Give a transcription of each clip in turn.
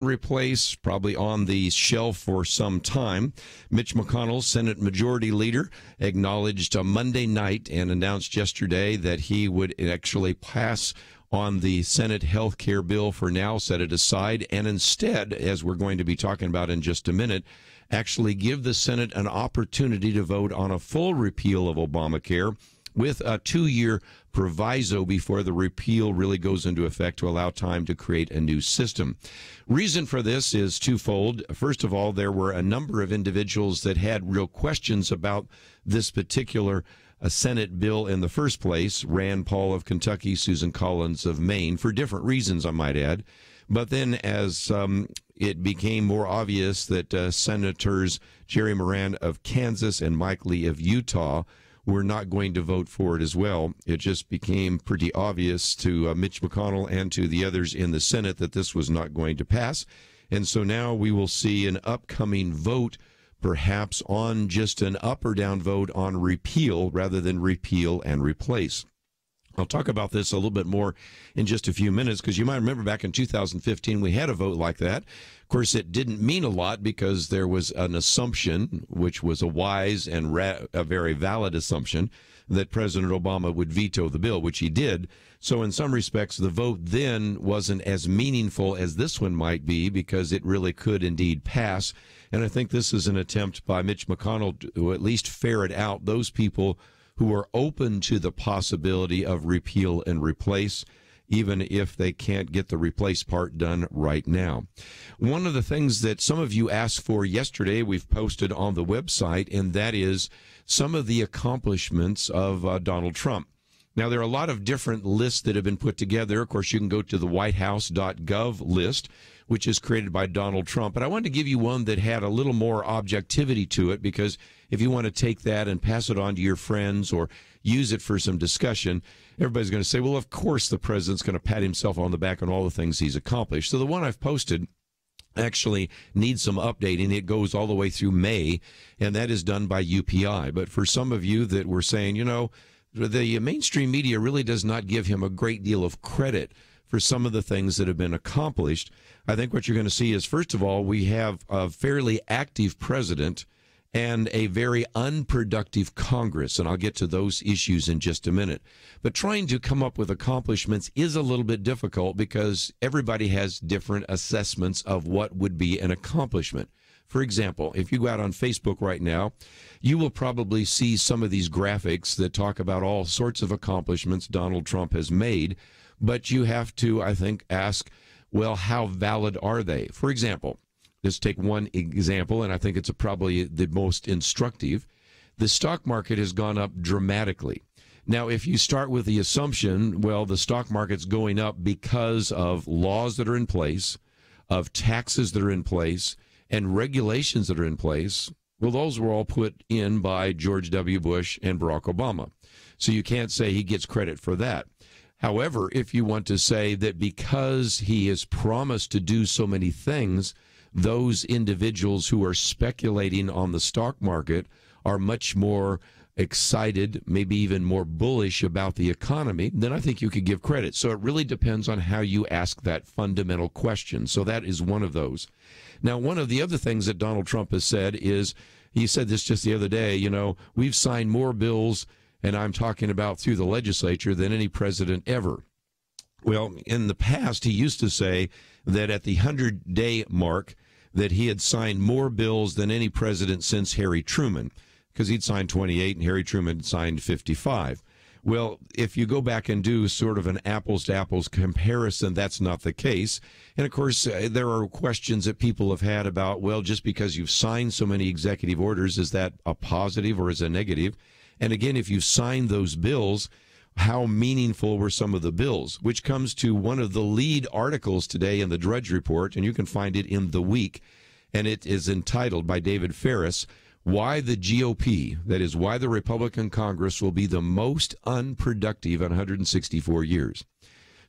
replace, probably on the shelf for some time. Mitch McConnell, Senate Majority Leader, acknowledged Monday night and announced yesterday that he would actually pass on the Senate health care bill for now, set it aside, and instead, as we're going to be talking about in just a minute, actually give the Senate an opportunity to vote on a full repeal of Obamacare with a 2-year proviso before the repeal really goes into effect to allow time to create a new system. Reason for this is twofold. First of all, there were a number of individuals that had real questions about this particular Senate bill in the first place. Rand Paul of Kentucky, Susan Collins of Maine, for different reasons, I might add. But then as it became more obvious that Senators Jerry Moran of Kansas and Mike Lee of Utah were not going to vote for it as well, it just became pretty obvious to Mitch McConnell and to the others in the Senate that this was not going to pass. And so now we will see an upcoming vote, perhaps on just an up or down vote on repeal rather than repeal and replace. I'll talk about this a little bit more in just a few minutes, because you might remember back in 2015 we had a vote like that. Of course, it didn't mean a lot because there was an assumption, which was a wise and a very valid assumption, that President Obama would veto the bill, which he did. So in some respects, the vote then wasn't as meaningful as this one might be, because it really could indeed pass. And I think this is an attempt by Mitch McConnell to at least ferret out those people who are open to the possibility of repeal and replace, even if they can't get the replace part done right now. One of the things that some of you asked for yesterday, we've posted on the website, and that is some of the accomplishments of Donald Trump. Now, there are a lot of different lists that have been put together. Of course, you can go to the whitehouse.gov list, which is created by Donald Trump. But I wanted to give you one that had a little more objectivity to it, because if you want to take that and pass it on to your friends or use it for some discussion, everybody's going to say, well, of course the president's going to pat himself on the back on all the things he's accomplished. So the one I've posted actually needs some updating. It goes all the way through May, and that is done by UPI. But for some of you that were saying, you know, the mainstream media really does not give him a great deal of credit for some of the things that have been accomplished, I think what you're going to see is, first of all, we have a fairly active president and a very unproductive Congress, and I'll get to those issues in just a minute. But trying to come up with accomplishments is a little bit difficult because everybody has different assessments of what would be an accomplishment. For example, if you go out on Facebook right now, you will probably see some of these graphics that talk about all sorts of accomplishments Donald Trump has made, but you have to, I think, ask, well, how valid are they? For example, let's take one example, and I think it's probably the most instructive. The stock market has gone up dramatically. Now, if you start with the assumption, well, the stock market's going up because of laws that are in place, of taxes that are in place, and regulations that are in place, well, those were all put in by George W. Bush and Barack Obama. So you can't say he gets credit for that. However, if you want to say that because he has promised to do so many things, those individuals who are speculating on the stock market are much more excited, maybe even more bullish about the economy, then I think you could give credit. So it really depends on how you ask that fundamental question. So that is one of those. Now, one of the other things that Donald Trump has said is, he said this just the other day, you know, we've signed more bills, and I'm talking about through the legislature, than any president ever. Well, in the past, he used to say that at the 100-day mark, that he had signed more bills than any president since Harry Truman, because he'd signed 28 and Harry Truman signed 55. Well, if you go back and do sort of an apples-to-apples comparison, that's not the case. And, of course, there are questions that people have had about, well, just because you've signed so many executive orders, is that a positive or is it a negative? And, again, if you've signed those bills, how meaningful were some of the bills? Which comes to one of the lead articles today in the Drudge Report, and you can find it in The Week, and it is entitled by David Ferris, Why the GOP, that is, why the Republican Congress will be the most unproductive in 164 years.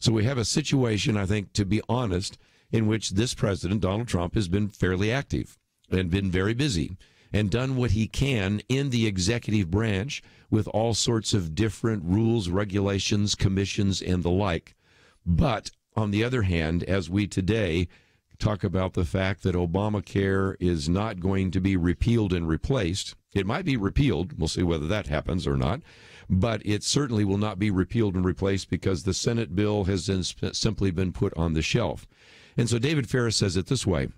So we have a situation, I think, to be honest, in which this president, Donald Trump, has been fairly active and been very busy and done what he can in the executive branch with all sorts of different rules, regulations, commissions, and the like. But on the other hand, as we today talk about the fact that Obamacare is not going to be repealed and replaced. It might be repealed. We'll see whether that happens or not. But it certainly will not be repealed and replaced because the Senate bill has simply been put on the shelf. And so David Ferris says it this way.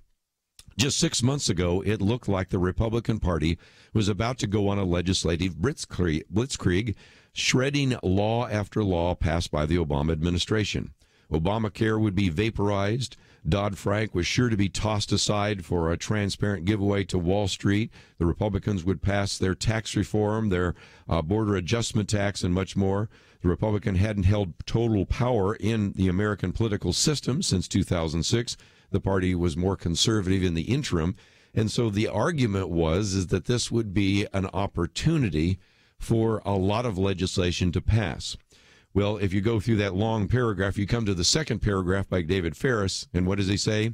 Just 6 months ago, it looked like the Republican Party was about to go on a legislative blitzkrieg, shredding law after law passed by the Obama administration. Obamacare would be vaporized. Dodd-Frank was sure to be tossed aside for a transparent giveaway to Wall Street. The Republicans would pass their tax reform, their border adjustment tax, and much more. The Republican hadn't held total power in the American political system since 2006. The party was more conservative in the interim. And so the argument is that this would be an opportunity for a lot of legislation to pass. Well, if you go through that long paragraph, you come to the second paragraph by David Ferris, and what does he say?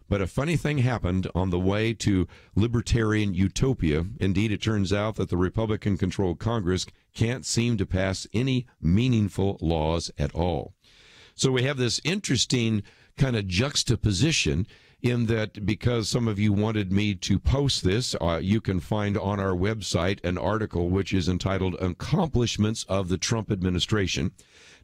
But a funny thing happened on the way to libertarian utopia. Indeed, it turns out that the Republican-controlled Congress can't seem to pass any meaningful laws at all. So we have this interesting kind of juxtaposition in that because some of you wanted me to post this, you can find on our website an article which is entitled Accomplishments of the Trump Administration.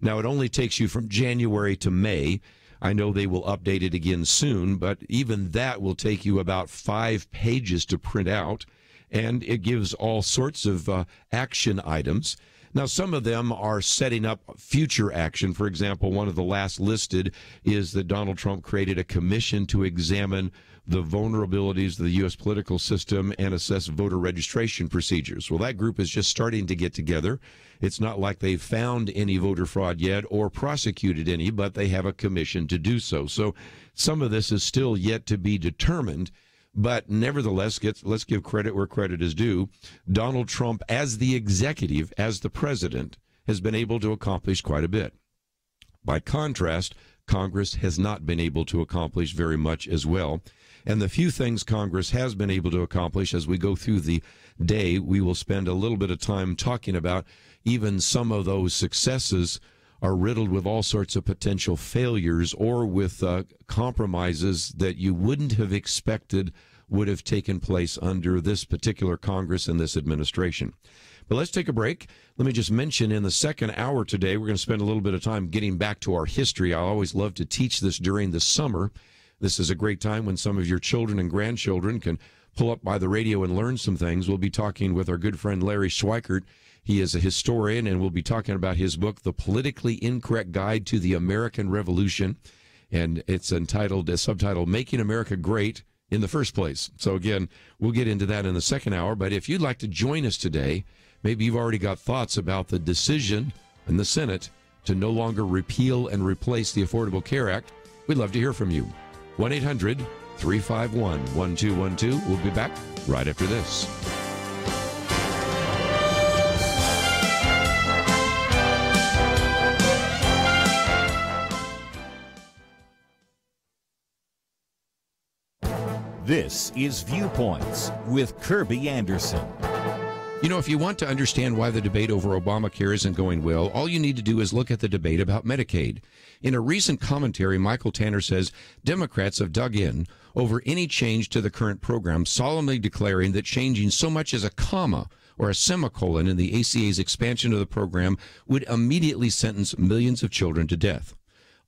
Now, it only takes you from January to May. I know they will update it again soon, but even that will take you about 5 pages to print out, and it gives all sorts of action items. Now, some of them are setting up future action. For example, one of the last listed is that Donald Trump created a commission to examine the vulnerabilities of the U.S. political system and assess voter registration procedures. Well, that group is just starting to get together. It's not like they've found any voter fraud yet or prosecuted any, but they have a commission to do so. So some of this is still yet to be determined. But nevertheless, let's give credit where credit is due. Donald Trump, as the executive, as the president, has been able to accomplish quite a bit. By contrast, Congress has not been able to accomplish very much as well. And the few things Congress has been able to accomplish, as we go through the day, we will spend a little bit of time talking about even some of those successes are riddled with all sorts of potential failures or with compromises that you wouldn't have expected would have taken place under this particular Congress and this administration. But let's take a break. Let me just mention in the second hour today, we're going to spend a little bit of time getting back to our history. I always love to teach this during the summer. This is a great time when some of your children and grandchildren can pull up by the radio and learn some things. We'll be talking with our good friend Larry Schweikart. He is a historian, and we'll be talking about his book, The Politically Incorrect Guide to the American Revolution. And it's subtitled, Making America Great in the First Place. So again, we'll get into that in the second hour. But if you'd like to join us today, maybe you've already got thoughts about the decision in the Senate to no longer repeal and replace the Affordable Care Act, we'd love to hear from you. 1-800-351-1212. We'll be back right after this. This is Viewpoints with Kerby Anderson. You know, if you want to understand why the debate over Obamacare isn't going well, all you need to do is look at the debate about Medicaid. In a recent commentary, Michael Tanner says Democrats have dug in over any change to the current program, solemnly declaring that changing so much as a comma or a semicolon in the ACA's expansion of the program would immediately sentence millions of children to death.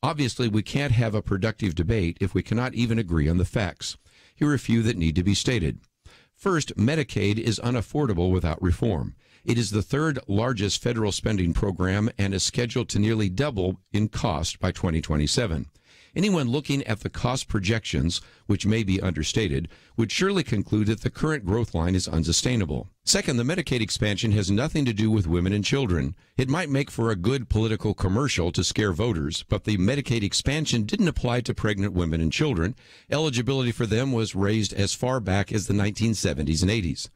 Obviously, we can't have a productive debate if we cannot even agree on the facts. Here are a few that need to be stated. First, Medicaid is unaffordable without reform. It is the third largest federal spending program and is scheduled to nearly double in cost by 2027. Anyone looking at the cost projections, which may be understated, would surely conclude that the current growth line is unsustainable. Second, the Medicaid expansion has nothing to do with women and children. It might make for a good political commercial to scare voters, but the Medicaid expansion didn't apply to pregnant women and children. Eligibility for them was raised as far back as the 1970s and 80s.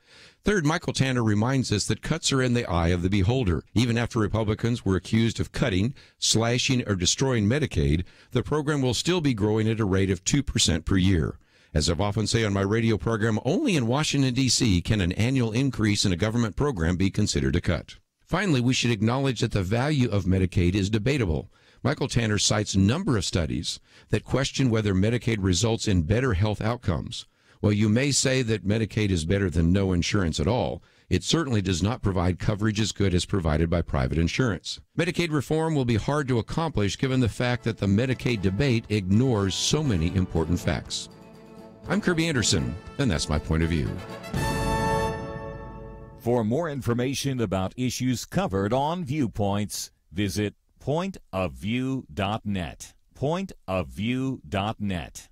Third, Michael Tanner reminds us that cuts are in the eye of the beholder. Even after Republicans were accused of cutting, slashing, or destroying Medicaid, the program will still be growing at a rate of 2% per year. As I've often say on my radio program, only in Washington, D.C. can an annual increase in a government program be considered a cut. Finally, we should acknowledge that the value of Medicaid is debatable. Michael Tanner cites a number of studies that question whether Medicaid results in better health outcomes. While you may say that Medicaid is better than no insurance at all, it certainly does not provide coverage as good as provided by private insurance. Medicaid reform will be hard to accomplish given the fact that the Medicaid debate ignores so many important facts. I'm Kerby Anderson, and that's my point of view. For more information about issues covered on Viewpoints, visit pointofview.net. Pointofview.net.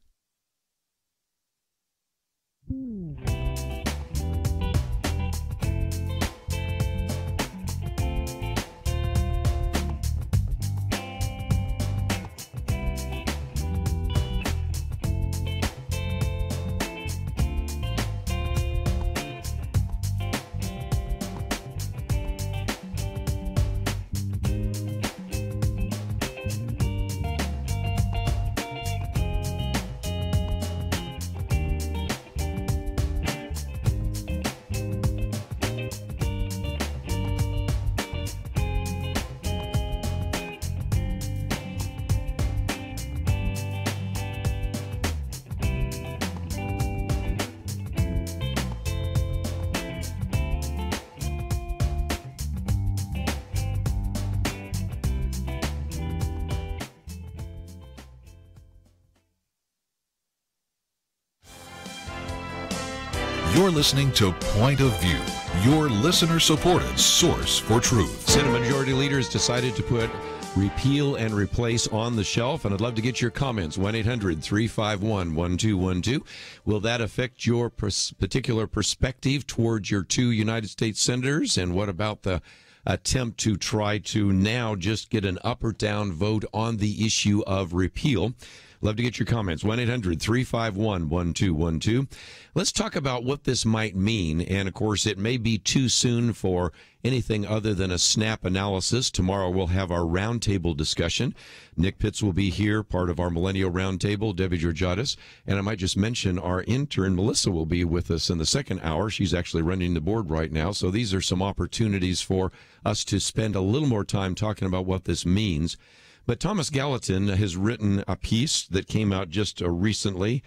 You're listening to Point of View, your listener-supported source for truth. Senate Majority Leader has decided to put repeal and replace on the shelf, and I'd love to get your comments. 1-800-351-1212. Will that affect your particular perspective towards your two United States senators? And what about the attempt to try to now just get an up or down vote on the issue of repeal? Love to get your comments. 1-800-351-1212. Let's talk about what this might mean. And, of course, it may be too soon for anything other than a snap analysis. Tomorrow we'll have our roundtable discussion. Nick Pitts will be here, part of our Millennial Roundtable, Debbie Georgiadis. And I might just mention our intern, Melissa, will be with us in the second hour. She's actually running the board right now. So these are some opportunities for us to spend a little more time talking about what this means. But Thomas Gallatin has written a piece that came out just recently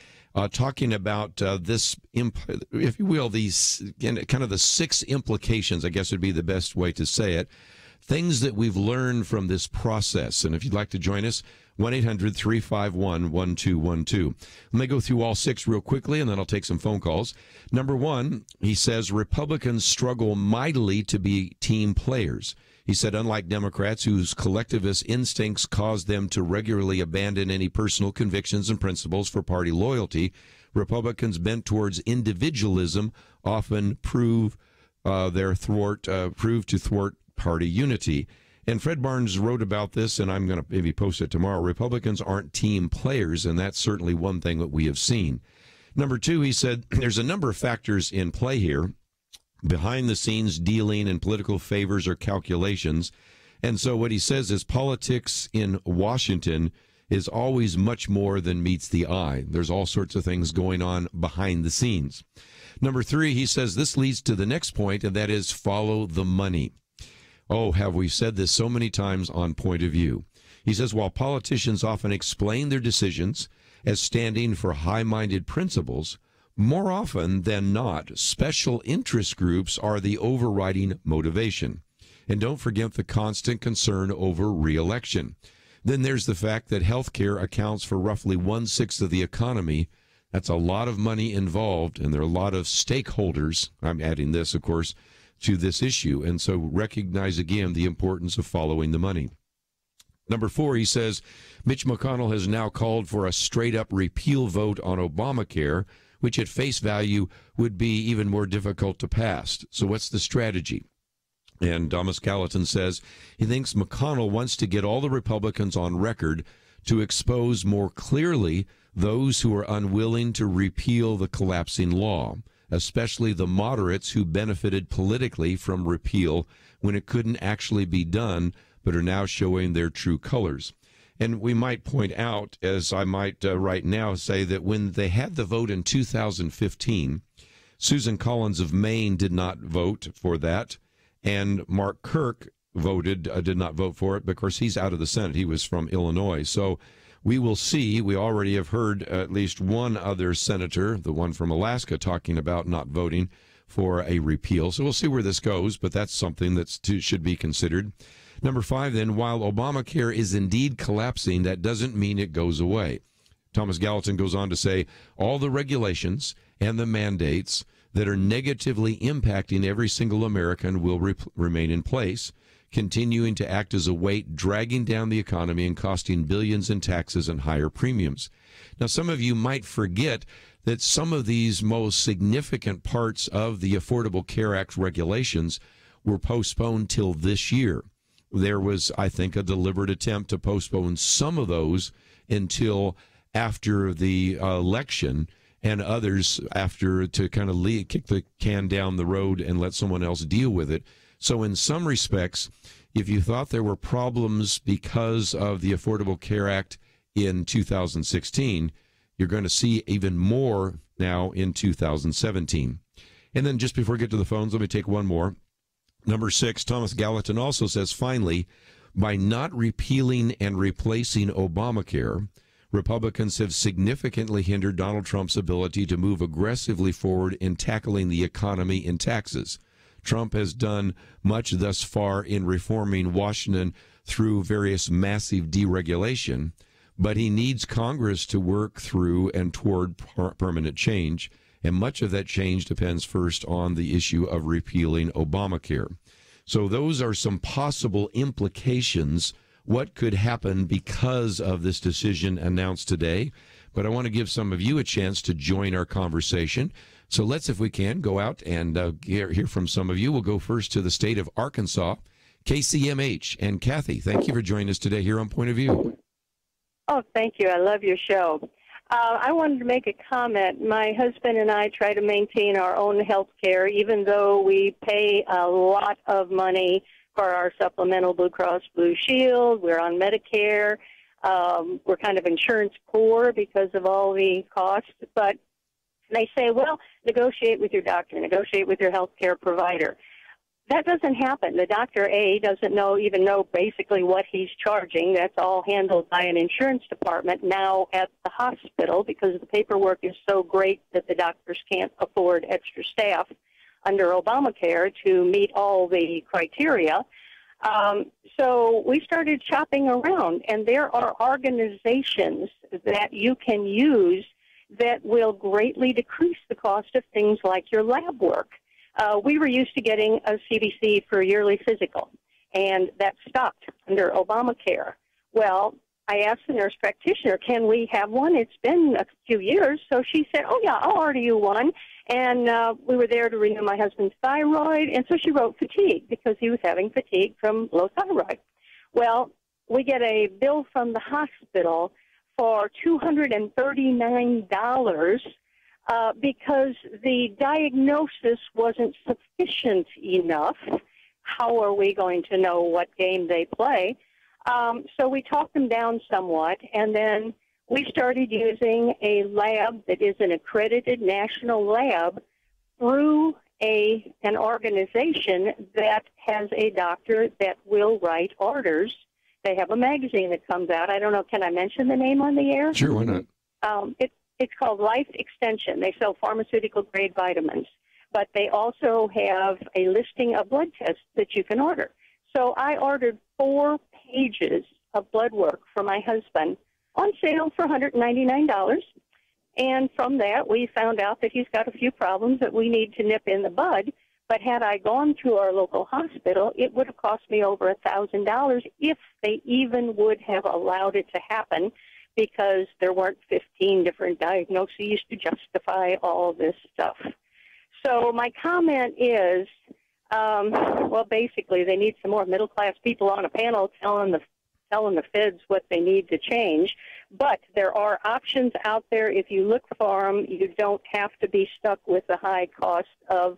talking about this, if you will, these kind of the 6 implications, I guess would be the best way to say it, things that we've learned from this process. And if you'd like to join us, 1-800-351-1212. Let me go through all 6 real quickly, and then I'll take some phone calls. Number 1, he says Republicans struggle mightily to be team players. He said, unlike Democrats, whose collectivist instincts cause them to regularly abandon any personal convictions and principles for party loyalty, Republicans bent towards individualism often prove to thwart party unity. And Fred Barnes wrote about this, and I'm going to maybe post it tomorrow. Republicans aren't team players, and that's certainly one thing that we have seen. Number 2, he said, there's a number of factors in play here. Behind the scenes dealing in political favors or calculations. And so what he says is politics in Washington is always much more than meets the eye. There's all sorts of things going on behind the scenes. Number 3, he says this leads to the next point, and that is follow the money. Oh, have we said this so many times on Point of View? He says while politicians often explain their decisions as standing for high-minded principles, more often than not, special interest groups are the overriding motivation. And don't forget the constant concern over re-election. Then there's the fact that health care accounts for roughly 1/6 of the economy. That's a lot of money involved, and there are a lot of stakeholders, I'm adding this, of course, to this issue. And so recognize again the importance of following the money. Number 4, he says, Mitch McConnell has now called for a straight-up repeal vote on Obamacare, which at face value would be even more difficult to pass. So what's the strategy? And Thomas Gallatin says he thinks McConnell wants to get all the Republicans on record to expose more clearly those who are unwilling to repeal the collapsing law, especially the moderates who benefited politically from repeal when it couldn't actually be done, but are now showing their true colors. And we might point out, as I might right now say, that when they had the vote in 2015, Susan Collins of Maine did not vote for that, and Mark Kirk did not vote for it. But of course, he's out of the Senate. He was from Illinois. So we will see. We already have heard at least one other senator, the one from Alaska, talking about not voting for a repeal. So we'll see where this goes, but that's something that should be considered. Number 5, then, while Obamacare is indeed collapsing, that doesn't mean it goes away. Thomas Gallatin goes on to say, all the regulations and the mandates that are negatively impacting every single American will remain in place, continuing to act as a weight, dragging down the economy and costing billions in taxes and higher premiums. Now, some of you might forget that some of these most significant parts of the Affordable Care Act regulations were postponed till this year. There was, I think, a deliberate attempt to postpone some of those until after the election, and others after to kind of kick the can down the road and let someone else deal with it. So in some respects, if you thought there were problems because of the Affordable Care Act in 2016, you're going to see even more now in 2017. And then just before we get to the phones, let me take one more. Number 6, Thomas Gallatin also says, finally, by not repealing and replacing Obamacare, Republicans have significantly hindered Donald Trump's ability to move aggressively forward in tackling the economy and taxes. Trump has done much thus far in reforming Washington through various massive deregulation, but he needs Congress to work through and toward permanent change. And much of that change depends first on the issue of repealing Obamacare. So those are some possible implications, what could happen because of this decision announced today. But I want to give some of you a chance to join our conversation. So let's, if we can, go out and hear from some of you. We'll go first to the state of Arkansas, KCMH. And Kathy, thank you for joining us today here on Point of View. Oh, thank you. I love your show. I wanted to make a comment. My husband and I try to maintain our own health care, even though we pay a lot of money for our supplemental Blue Cross Blue Shield. We're on Medicare. We're kind of insurance poor because of all the costs. But they say, well, negotiate with your doctor, negotiate with your health care provider. That doesn't happen. The doctor, doesn't even know basically what he's charging. That's all handled by an insurance department now at the hospital because the paperwork is so great that the doctors can't afford extra staff under Obamacare to meet all the criteria. So we started shopping around, and there are organizations that you can use that will greatly decrease the cost of things like your lab work. We were used to getting a CBC for yearly physical, and that stopped under Obamacare. Well, I asked the nurse practitioner, can we have one? It's been a few years. So she said, oh, yeah, I'll order you one. And we were there to renew my husband's thyroid, and so she wrote fatigue because he was having fatigue from low thyroid. Well, we get a bill from the hospital for $239 because the diagnosis wasn't sufficient enough. How are we going to know what game they play? So we talked them down somewhat, and then we started using a lab that is an accredited national lab through an organization that has a doctor that will write orders. They have a magazine that comes out. I don't know, can I mention the name on the air? Sure, why not? It's called Life Extension. They sell pharmaceutical-grade vitamins, but they also have a listing of blood tests that you can order. So I ordered 4 pages of blood work for my husband on sale for $199. And from that, we found out that he's got a few problems that we need to nip in the bud. But had I gone to our local hospital, it would have cost me over $1,000 if they even would have allowed it to happen, because there weren't 15 different diagnoses to justify all this stuff. So my comment is, well, basically, they need some more middle-class people on a panel telling the feds what they need to change. But there are options out there. If you look for them, you don't have to be stuck with the high cost of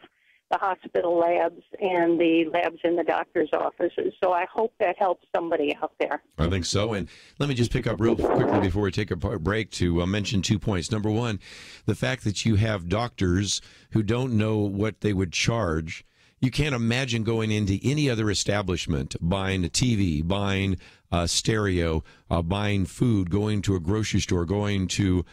the hospital labs and the labs in the doctor's offices. So I hope that helps somebody out there. I think so. And let me just pick up real quickly before we take a break to mention 2 points. Number one, the fact that you have doctors who don't know what they would charge You can't imagine going into any other establishment, buying a TV, buying a stereo, buying food, going to a grocery store, going to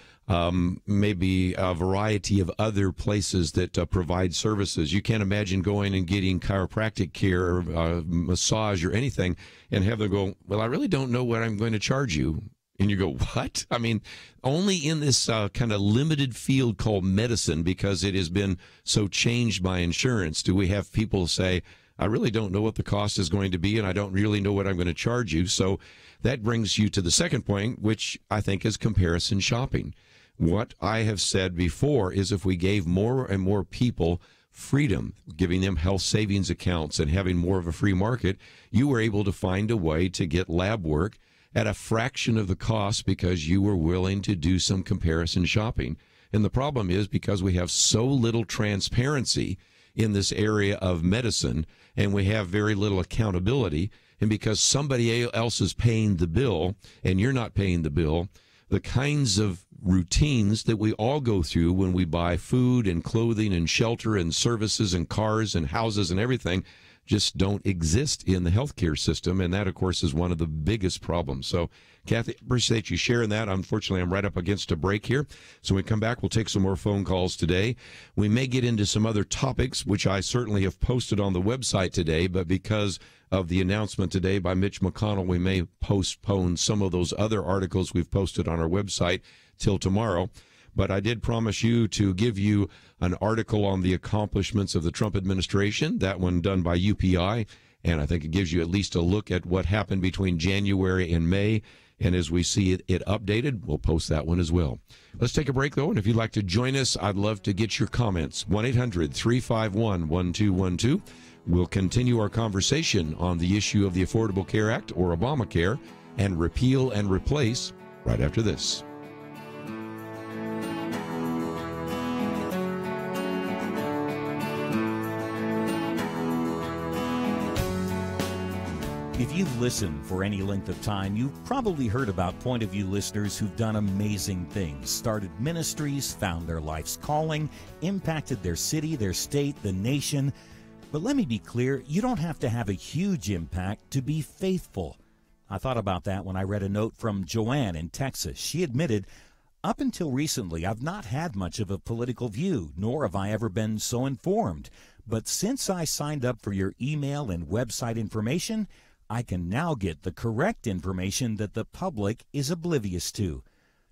maybe a variety of other places that provide services. You can't imagine going and getting chiropractic care or massage or anything and have them go, well, I really don't know what I'm going to charge you. And you go, what? I mean, only in this kind of limited field called medicine, because it has been so changed by insurance, do we have people say, I really don't know what the cost is going to be, and I don't really know what I'm going to charge you. So that brings you to the second point, which I think is comparison shopping. What I have said before is if we gave more and more people freedom, giving them health savings accounts and having more of a free market, you were able to find a way to get lab work at a fraction of the cost because you were willing to do some comparison shopping. And the problem is because we have so little transparency in this area of medicine and we have very little accountability, and because somebody else is paying the bill and you're not paying the bill, the kinds of routines that we all go through when we buy food and clothing and shelter and services and cars and houses and everything just don't exist in the healthcare system, and that, of course, is one of the biggest problems. So, Kathy, appreciate you sharing that. Unfortunately, I'm right up against a break here. So when we come back, we'll take some more phone calls today. We may get into some other topics, which I certainly have posted on the website today, but because of the announcement today by Mitch McConnell, we may postpone some of those other articles we've posted on our website till tomorrow. But I did promise you to give you an article on the accomplishments of the Trump administration, that one done by UPI, and I think it gives you at least a look at what happened between January and May. And as we see it updated, we'll post that one as well. Let's take a break, though, and if you'd like to join us, I'd love to get your comments. 1-800-351-1212. We'll continue our conversation on the issue of the Affordable Care Act, or Obamacare, and repeal and replace right after this. If you've listened for any length of time, you've probably heard about Point of View listeners who've done amazing things, started ministries, found their life's calling, impacted their city, their state, the nation. But let me be clear, you don't have to have a huge impact to be faithful. I thought about that when I read a note from Joanne in Texas. She admitted, up until recently, I've not had much of a political view, nor have I ever been so informed. But since I signed up for your email and website information, I can now get the correct information that the public is oblivious to.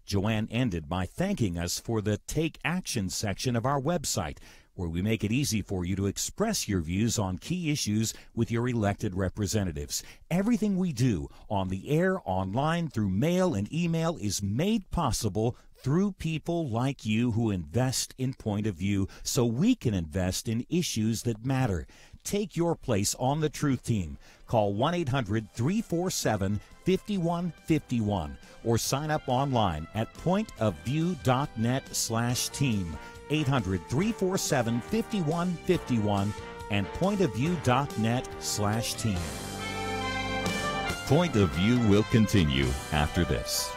Joanne ended by thanking us for the Take Action section of our website, where we make it easy for you to express your views on key issues with your elected representatives. Everything we do on the air, online, through mail and email is made possible through people like you who invest in Point of View so we can invest in issues that matter. Take your place on the Truth Team. Call 1-800-347-5151 or sign up online at pointofview.net/team. 800-347-5151 and pointofview.net/team. Point of View will continue after this.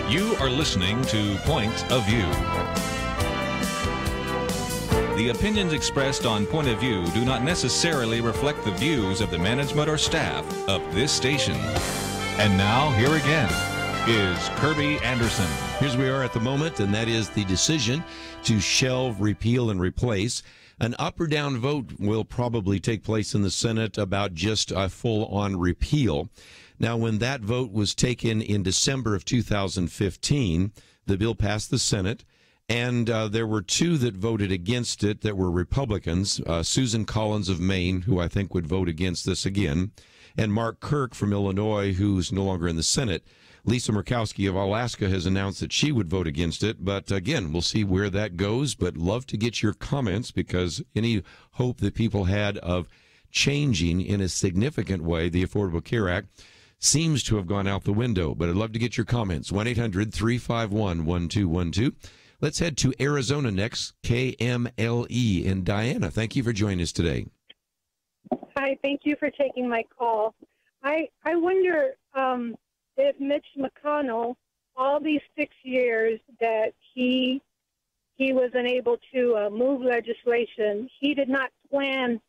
You are listening to Point of View. The opinions expressed on Point of View do not necessarily reflect the views of the management or staff of this station. And now, here again is Kerby Anderson. Here's where we are at the moment, and that is the decision to shelve, repeal, and replace. An up or down vote will probably take place in the Senate about just a full-on repeal. Now, when that vote was taken in December of 2015, the bill passed the Senate, and there were two that voted against it that were Republicans, Susan Collins of Maine, who I think would vote against this again, and Mark Kirk from Illinois, who's no longer in the Senate. Lisa Murkowski of Alaska has announced that she would vote against it, but again, we'll see where that goes, but love to get your comments, because any hope that people had of changing in a significant way the Affordable Care Act seems to have gone out the window. But I'd love to get your comments. 1-800-351-1212. Let's head to Arizona next. KMLE. And Diana, thank you for joining us today. Hi, thank you for taking my call. I wonder if Mitch McConnell, all these 6 years that he was unable to move legislation, he did not plan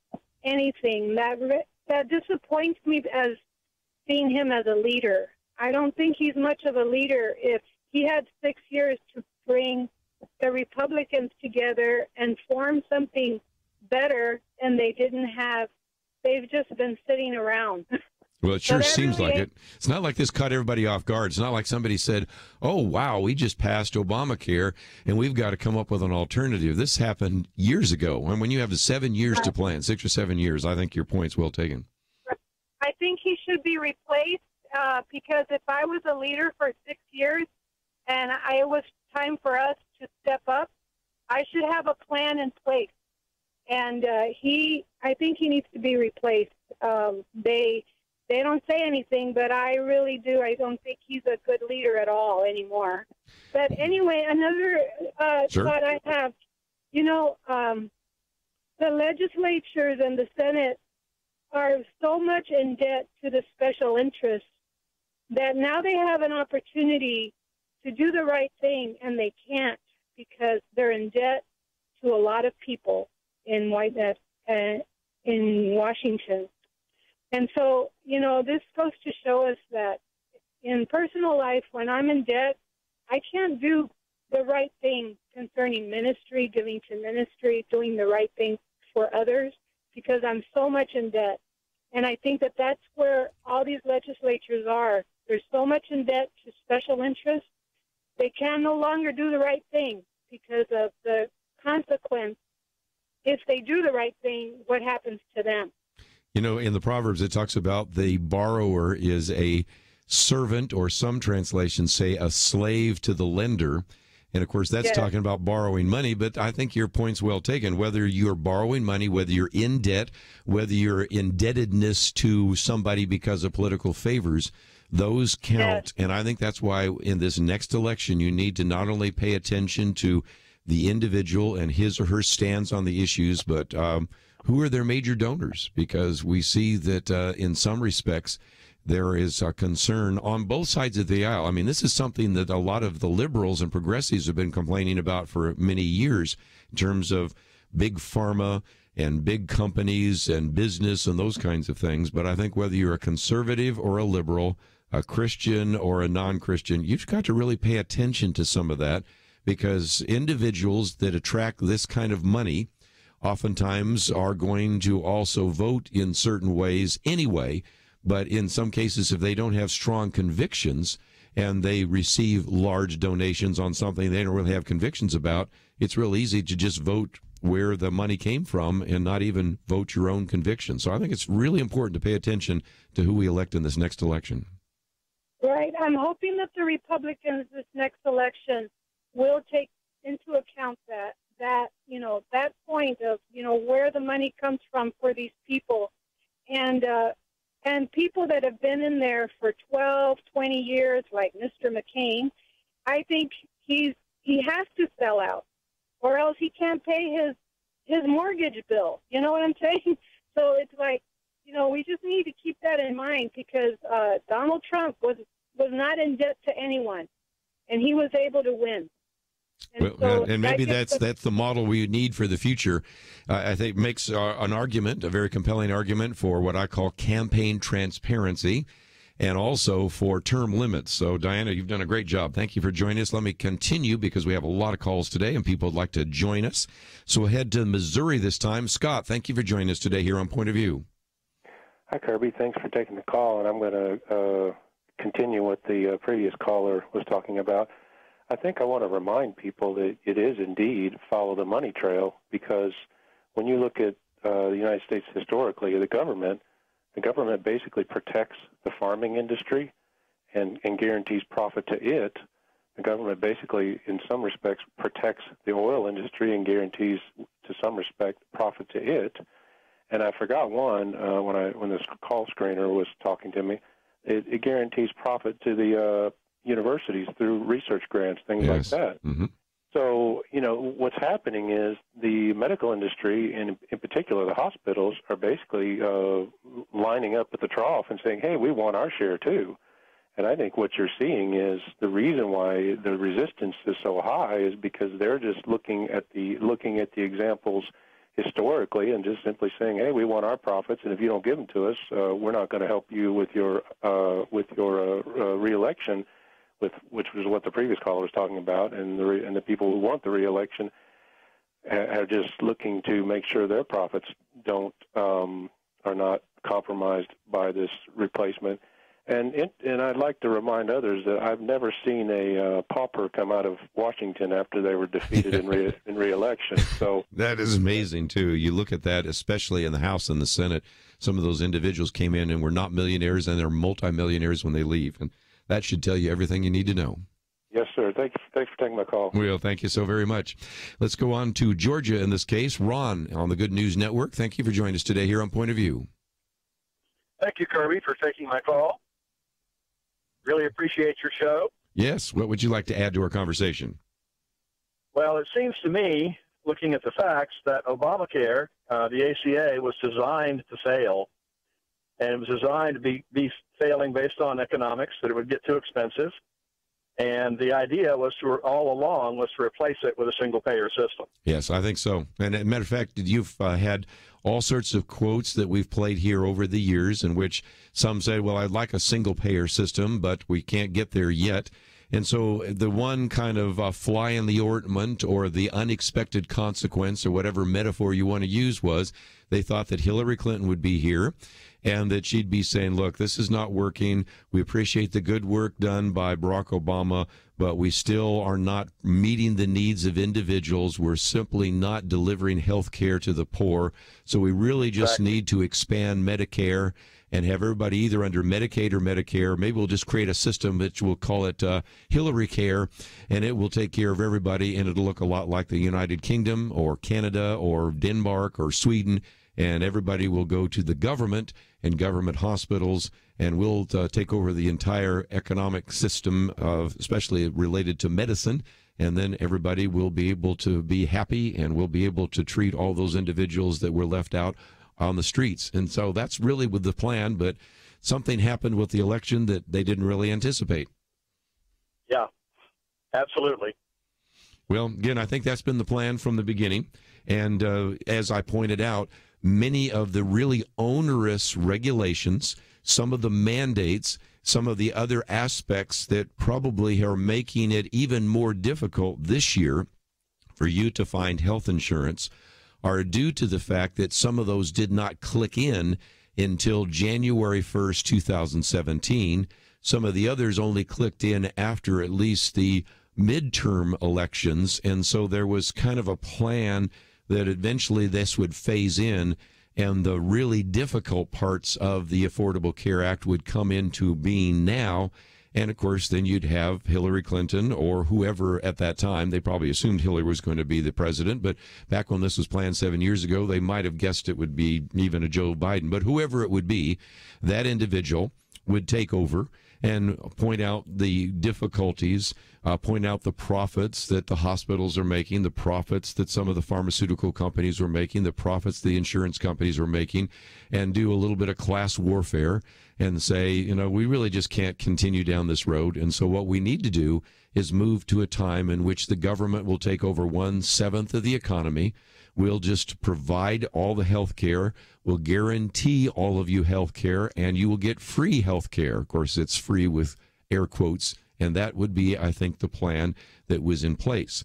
anything. That disappoints me as seeing him as a leader. I don't think he's much of a leader. If he had 6 years to bring the Republicans together and form something better, and they didn't have, they've just been sitting around. Well, it sure seems like it. It's not like this caught everybody off guard. It's not like somebody said, oh, wow, we just passed Obamacare, and we've got to come up with an alternative. This happened years ago. And when you have 7 years to plan, 6 or 7 years, I think your point's well taken. I think he should be replaced because if I was a leader for 6 years and it was time for us to step up, I should have a plan in place. And I think he needs to be replaced. They don't say anything, but I really do. I don't think he's a good leader at all anymore. But anyway, another thought I have, the legislatures and the Senate are so much in debt to the special interests that now they have an opportunity to do the right thing, and they can't because they're in debt to a lot of people in Washington. And so, this goes to show us that in personal life, when I'm in debt, I can't do the right thing concerning ministry, giving to ministry, doing the right thing for others, because I'm so much in debt. And I think that that's where all these legislatures are. They're so much in debt to special interests, they can no longer do the right thing because of the consequence. If they do the right thing, what happens to them? In the Proverbs, it talks about the borrower is a servant, or some translations say a slave to the lender. And, of course, that's talking about borrowing money. But I think your point's well taken. Whether you're borrowing money, whether you're in debt, whether you're indebtedness to somebody because of political favors, those count. And I think that's why in this next election, you need to not only pay attention to the individual and his or her stance on the issues, but who are their major donors? Because we see that in some respects, there is a concern on both sides of the aisle. I mean, this is something that a lot of the liberals and progressives have been complaining about for many years in terms of big pharma and big companies and business and those kinds of things. But I think whether you're a conservative or a liberal, a Christian or a non-Christian, you've got to really pay attention to some of that, because individuals that attract this kind of money oftentimes are going to also vote in certain ways anyway. But in some cases, if they don't have strong convictions and they receive large donations on something they don't really have convictions about, it's real easy to just vote where the money came from and not even vote your own conviction. So I think it's really important to pay attention to who we elect in this next election. Right. I'm hoping that the Republicans this next election will take into account that point of, where the money comes from for these people. And people that have been in there for 12, 20 years, like Mr. McCain, I think he has to sell out, or else he can't pay his mortgage bill. You know what I'm saying? So it's like, we just need to keep that in mind, because Donald Trump was not in debt to anyone. and he was able to win. And maybe that's the model we need for the future. I think makes an argument, a very compelling argument, for what I call campaign transparency, and also for term limits. So, Diana, you've done a great job. Thank you for joining us. Let me continue because we have a lot of calls today and people would like to join us. So we'll head to Missouri this time. Scott, thank you for joining us today here on Point of View. Hi, Kerby. Thanks for taking the call, and I'm going to continue what the previous caller was talking about. I think I want to remind people that it is indeed follow the money trail, because when you look at the United States historically, the government basically protects the farming industry and guarantees profit to it. The government basically, in some respects, protects the oil industry and guarantees, to some respect, profit to it. And I forgot one when this call screener was talking to me. It guarantees profit to the universities through research grants, things like that. Mm-hmm. So, what's happening is the medical industry, and in particular the hospitals, are basically lining up at the trough and saying, hey, we want our share too. And I think what you're seeing is the reason why the resistance is so high is because they're just looking at the examples historically and just simply saying, hey, we want our profits, and if you don't give them to us, we're not going to help you with your reelection. Which was what the previous caller was talking about, and the people who want the reelection are just looking to make sure their profits are not compromised by this replacement. And I'd like to remind others that I've never seen a pauper come out of Washington after they were defeated in reelection. So that is amazing too. You look at that, especially in the House and the Senate. Some of those individuals came in and were not millionaires, and they're multimillionaires when they leave. And that should tell you everything you need to know. Yes, sir. Thanks for taking my call. Well, thank you so very much. Let's go on to Georgia in this case. Ron on the Good News Network. Thank you for joining us today here on Point of View. Thank you, Kerby, for taking my call. Really appreciate your show. Yes. What would you like to add to our conversation? Well, it seems to me, looking at the facts, that Obamacare, the ACA, was designed to fail. And it was designed to be failing based on economics, that it would get too expensive. And the idea was all along was to replace it with a single-payer system. Yes, I think so. And as a matter of fact, you've had all sorts of quotes that we've played here over the years in which some say, well, I'd like a single-payer system, but we can't get there yet. And so the one kind of fly in the ointment or the unexpected consequence or whatever metaphor you want to use was they thought that Hillary Clinton would be here and that she'd be saying, look, this is not working. We appreciate the good work done by Barack Obama, but we still are not meeting the needs of individuals. We're simply not delivering health care to the poor. So we really just need to expand Medicare and have everybody either under Medicaid or Medicare. Maybe we'll just create a system which we'll call it Hillary Care, and it will take care of everybody, and it'll look a lot like the United Kingdom or Canada or Denmark or Sweden, and everybody will go to the government and government hospitals, and we'll take over the entire economic system, especially related to medicine, and then everybody will be able to be happy, and we'll be able to treat all those individuals that were left out on the streets. And so that's really with the plan, but something happened with the election that they didn't really anticipate. Yeah, absolutely. Well, again, I think that's been the plan from the beginning. And as I pointed out, many of the really onerous regulations, some of the mandates, some of the other aspects that probably are making it even more difficult this year for you to find health insurance are due to the fact that some of those did not click in until January 1st, 2017. Some of the others only clicked in after at least the midterm elections, and so there was kind of a plan that eventually this would phase in, and the really difficult parts of the Affordable Care Act would come into being now. And, of course, then you'd have Hillary Clinton or whoever at that time. They probably assumed Hillary was going to be the president, but back when this was planned 7 years ago, they might have guessed it would be even a Joe Biden. But whoever it would be, that individual would take over, and point out the difficulties, point out the profits that the hospitals are making, the profits that some of the pharmaceutical companies were making, the profits the insurance companies were making, and do a little bit of class warfare and say, you know, we really just can't continue down this road. And so what we need to do is move to a time in which the government will take over 1/7 of the economy. We'll just provide all the health care. We'll guarantee all of you health care, and you will get free health care. Of course, it's free with air quotes, and that would be, I think, the plan that was in place.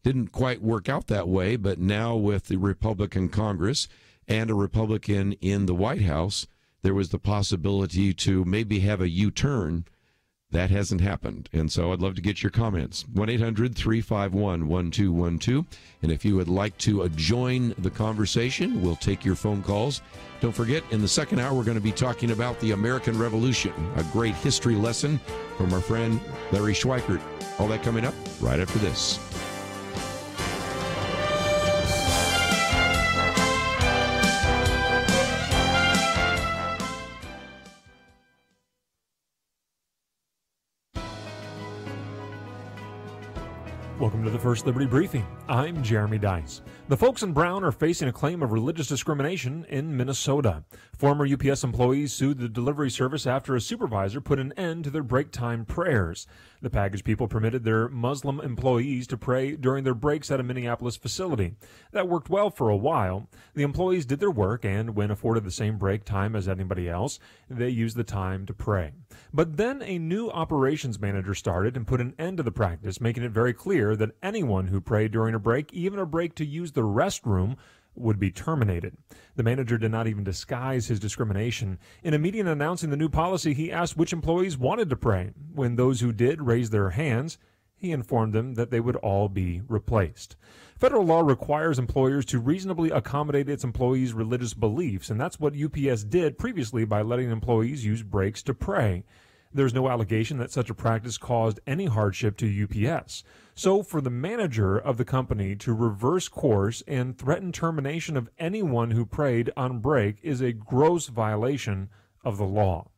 Didn't quite work out that way, but now with the Republican Congress and a Republican in the White House, there was the possibility to maybe have a U-turn. That hasn't happened. And so I'd love to get your comments. 1-800-351-1212. And if you would like to join the conversation, we'll take your phone calls. Don't forget, in the second hour, we're going to be talking about the American Revolution, a great history lesson from our friend Larry Schweikart. All that coming up right after this. Welcome to the First Liberty Briefing. I'm Jeremy Dice. The folks in Brown are facing a claim of religious discrimination in Minnesota. Former UPS employees sued the delivery service after a supervisor put an end to their break time prayers. The package people permitted their Muslim employees to pray during their breaks at a Minneapolis facility. That worked well for a while. The employees did their work, and when afforded the same break time as anybody else, they used the time to pray. But then a new operations manager started and put an end to the practice, making it very clear that anyone who prayed during a break, even a break to use the restroom, would be terminated. The manager did not even disguise his discrimination. In a meeting announcing the new policy, he asked which employees wanted to pray. When those who did raised their hands, he informed them that they would all be replaced. Federal law requires employers to reasonably accommodate its employees' religious beliefs, and that's what UPS did previously by letting employees use breaks to pray. There's no allegation that such a practice caused any hardship to UPS. So for the manager of the company to reverse course and threaten termination of anyone who prayed on break is a gross violation of the law.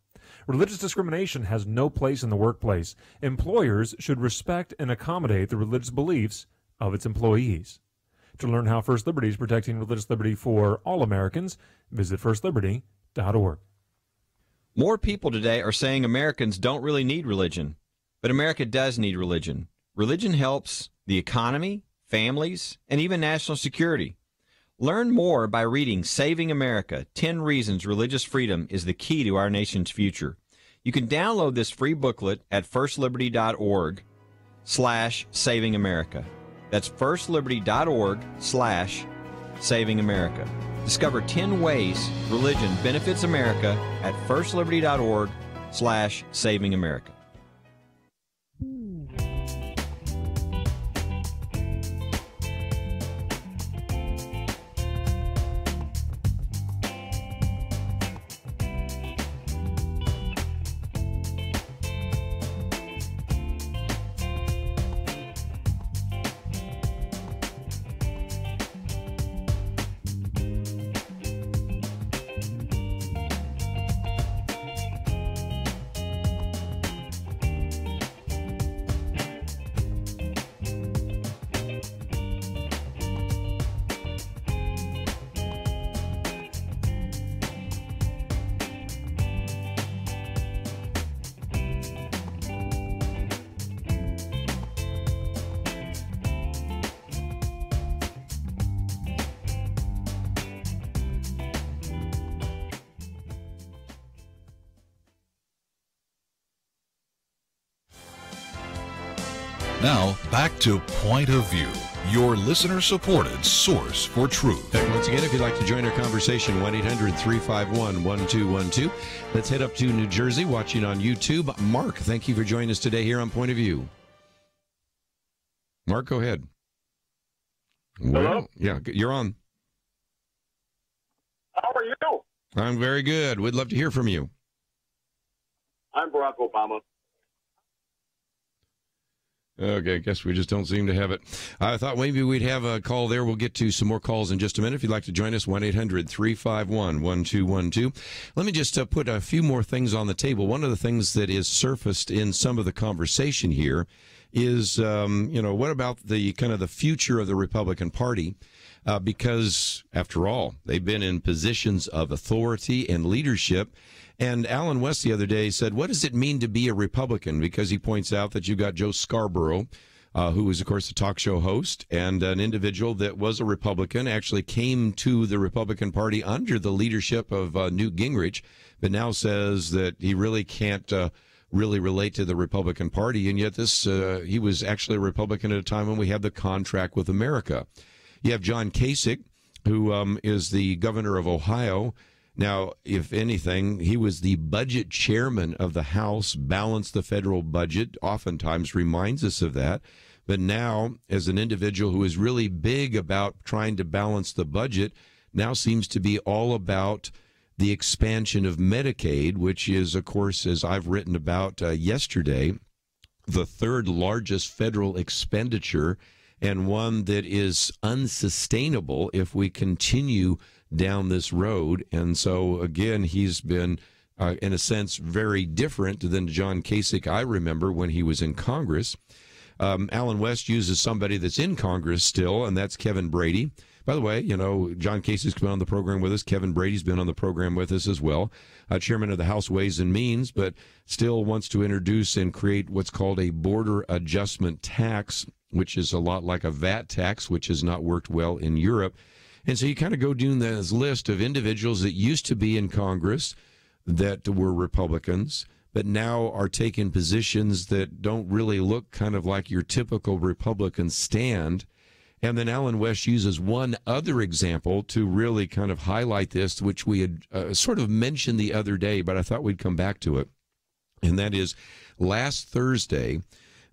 Religious discrimination has no place in the workplace. Employers should respect and accommodate the religious beliefs of its employees. To learn how First Liberty is protecting religious liberty for all Americans, visit firstliberty.org. More people today are saying Americans don't really need religion, but America does need religion. Religion helps the economy, families, and even national security. Learn more by reading Saving America, 10 Reasons Religious Freedom is the Key to Our Nation's Future. You can download this free booklet at firstliberty.org/Saving America. That's firstliberty.org/Saving America. Discover 10 ways religion benefits America at firstliberty.org/Saving America. Now, back to Point of View, your listener-supported source for truth. Once again, if you'd like to join our conversation, 1-800-351-1212. Let's head up to New Jersey, watching on YouTube. Mark, thank you for joining us today here on Point of View. Mark, go ahead. Hello? Yeah, you're on. How are you? I'm very good. We'd love to hear from you. I'm Barack Obama. Okay, I guess we just don't seem to have it. I thought maybe we'd have a call there. We'll get to some more calls in just a minute. If you'd like to join us, 1-800-351-1212. Let me just put a few more things on the table. One of the things that is surfaced in some of the conversation here is, what about the kind of the future of the Republican Party? Because, after all, they've been in positions of authority and leadership. And Alan West the other day said, what does it mean to be a Republican? Because he points out that you've got Joe Scarborough, who is, of course, a talk show host and an individual that was a Republican, actually came to the Republican Party under the leadership of Newt Gingrich, but now says that he really can't really relate to the Republican Party. And yet he was actually a Republican at a time when we had the contract with America. You have John Kasich, who is the governor of Ohio. Now, if anything, he was the budget chairman of the House, balanced the federal budget, oftentimes reminds us of that. But now, as an individual who is really big about trying to balance the budget, now seems to be all about the expansion of Medicaid, which is, of course, as I've written about yesterday, the third largest federal expenditure and one that is unsustainable if we continue down this road. And so, again, he's been, in a sense, very different than John Kasich I remember when he was in Congress. Alan West uses somebody that's in Congress still, and that's Kevin Brady. By the way, John Kasich's been on the program with us. Kevin Brady's been on the program with us as well. Chairman of the House Ways and Means, but still wants to introduce and create what's called a border adjustment tax, which is a lot like a VAT tax, which has not worked well in Europe. And so you kind of go down this list of individuals that used to be in Congress that were Republicans, but now are taking positions that don't really look kind of like your typical Republican stand. And then Alan West uses one other example to really kind of highlight this, which we had sort of mentioned the other day, but I thought we'd come back to it. And that is, last Thursday,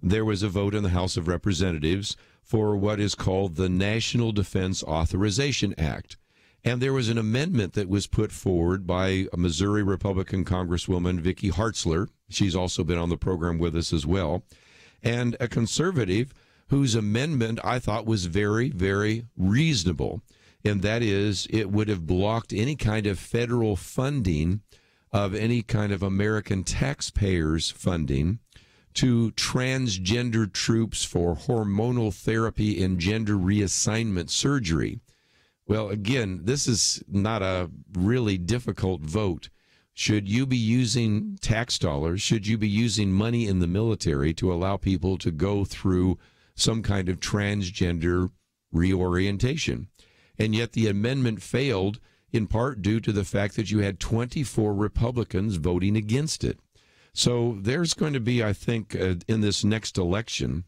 there was a vote in the House of Representatives for what is called the National Defense Authorization Act. And there was an amendment that was put forward by a Missouri Republican Congresswoman, Vicky Hartzler. She's also been on the program with us as well. And a conservative whose amendment I thought was very, very reasonable. And that is, it would have blocked any kind of federal funding of any kind of American taxpayers' funding to transgender troops for hormonal therapy and gender reassignment surgery. Well, again, this is not a really difficult vote. Should you be using tax dollars? Should you be using money in the military to allow people to go through some kind of transgender reorientation? And yet the amendment failed in part due to the fact that you had 24 Republicans voting against it. So there's going to be, I think, in this next election,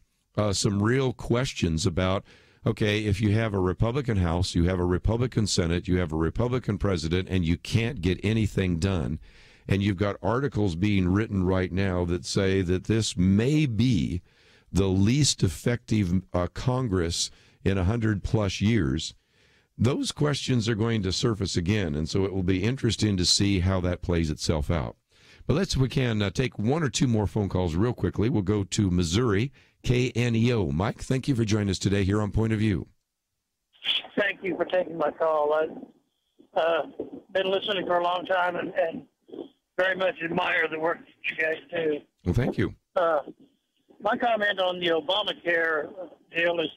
some real questions about, okay, if you have a Republican House, you have a Republican Senate, you have a Republican president, and you can't get anything done, and you've got articles being written right now that say that this may be the least effective Congress in 100-plus years, those questions are going to surface again, and so it will be interesting to see how that plays itself out. But let's, we can take one or two more phone calls real quickly. We'll go to Missouri, KNEO. Mike, thank you for joining us today here on Point of View. Thank you for taking my call. I've been listening for a long time and very much admire the work that you guys do. Well, thank you. My comment on the Obamacare deal is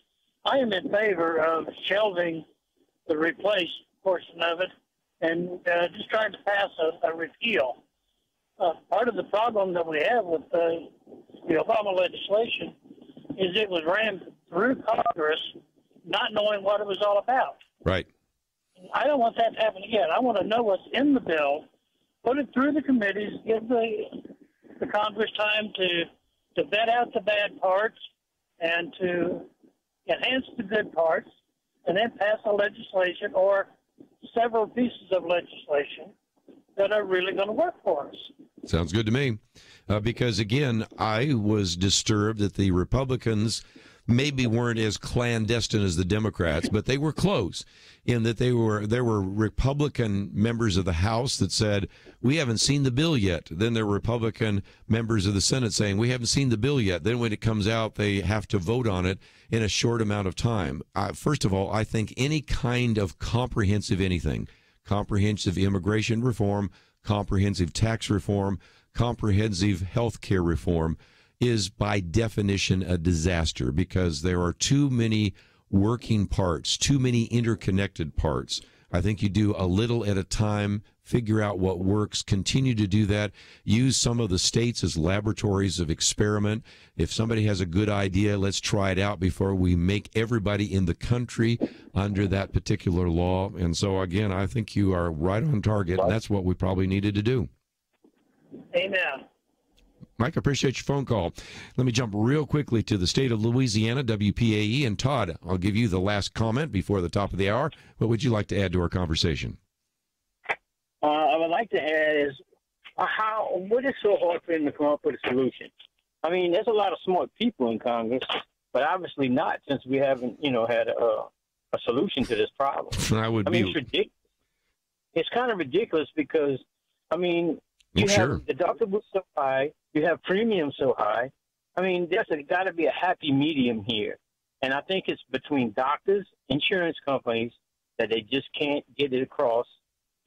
I am in favor of shelving the replace portion of it and just trying to pass a repeal. Part of the problem that we have with the Obama legislation is it was rammed through Congress not knowing what it was all about. Right. I don't want that to happen again. I want to know what's in the bill, put it through the committees, give the Congress time to vet out the bad parts and to enhance the good parts, and then pass a legislation or several pieces of legislation that are really going to work for us. Sounds good to me. Because, again, I was disturbed that the Republicans maybe weren't as clandestine as the Democrats, but they were close in that there were Republican members of the House that said, we haven't seen the bill yet. Then there were Republican members of the Senate saying, we haven't seen the bill yet. Then when it comes out, they have to vote on it in a short amount of time. First of all, I think any kind of comprehensive immigration reform, comprehensive tax reform, comprehensive health care reform is by definition a disaster because there are too many working parts, too many interconnected parts. I think you do a little at a time, figure out what works, continue to do that, use some of the states as laboratories of experiment. If somebody has a good idea, let's try it out before we make everybody in the country under that particular law. And so, again, I think you are right on target, and that's what we probably needed to do. Amen. Mike, I appreciate your phone call. Let me jump real quickly to the state of Louisiana, WPAE. And Todd, I'll give you the last comment before the top of the hour. What would you like to add to our conversation? I would like to add is what is so hard for them to come up with a solution? I mean, there's a lot of smart people in Congress, but obviously not since we haven't, had a solution to this problem. It's ridiculous. It's kind of ridiculous because, you have deductibles so high, you have premiums so high. There's got to be a happy medium here. And I think it's between doctors, insurance companies, that they just can't get it across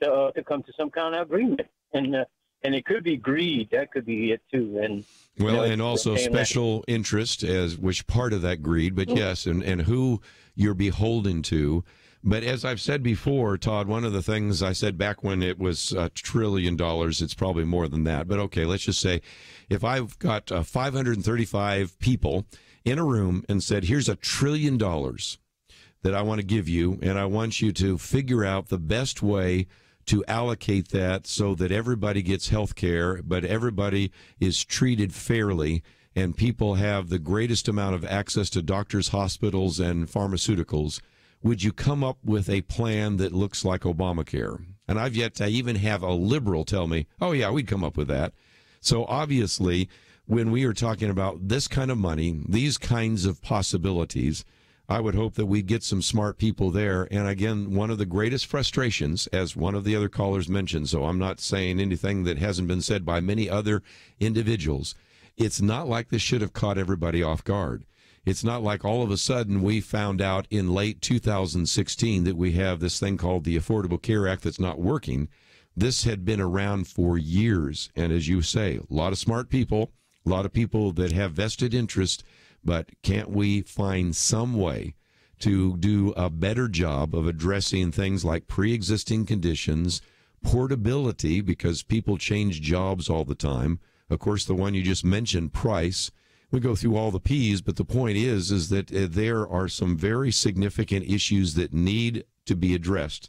to come to some kind of agreement. And it could be greed. That could be it, too. And also special interest, which part of that greed. But, yes, and who you're beholden to. But as I've said before, Todd, one of the things I said back when it was $1 trillion, it's probably more than that. But, okay, let's just say if I've got 535 people in a room and said, here's $1 trillion that I want to give you, and I want you to figure out the best way to allocate that so that everybody gets health care, but everybody is treated fairly, and people have the greatest amount of access to doctors, hospitals, and pharmaceuticals, would you come up with a plan that looks like Obamacare? And I've yet to even have a liberal tell me, oh, yeah, we'd come up with that. So obviously, when we are talking about this kind of money, these kinds of possibilities, I would hope that we get some smart people there. And again, one of the greatest frustrations, as one of the other callers mentioned, so I'm not saying anything that hasn't been said by many other individuals, it's not like this should have caught everybody off guard. It's not like all of a sudden we found out in late 2016 that we have this thing called the Affordable Care Act that's not working. This had been around for years. And as you say, a lot of smart people, a lot of people that have vested interest, but can't we find some way to do a better job of addressing things like pre-existing conditions, portability, because people change jobs all the time. Of course, the one you just mentioned, price. We go through all the P's, but the point is that there are some very significant issues that need to be addressed.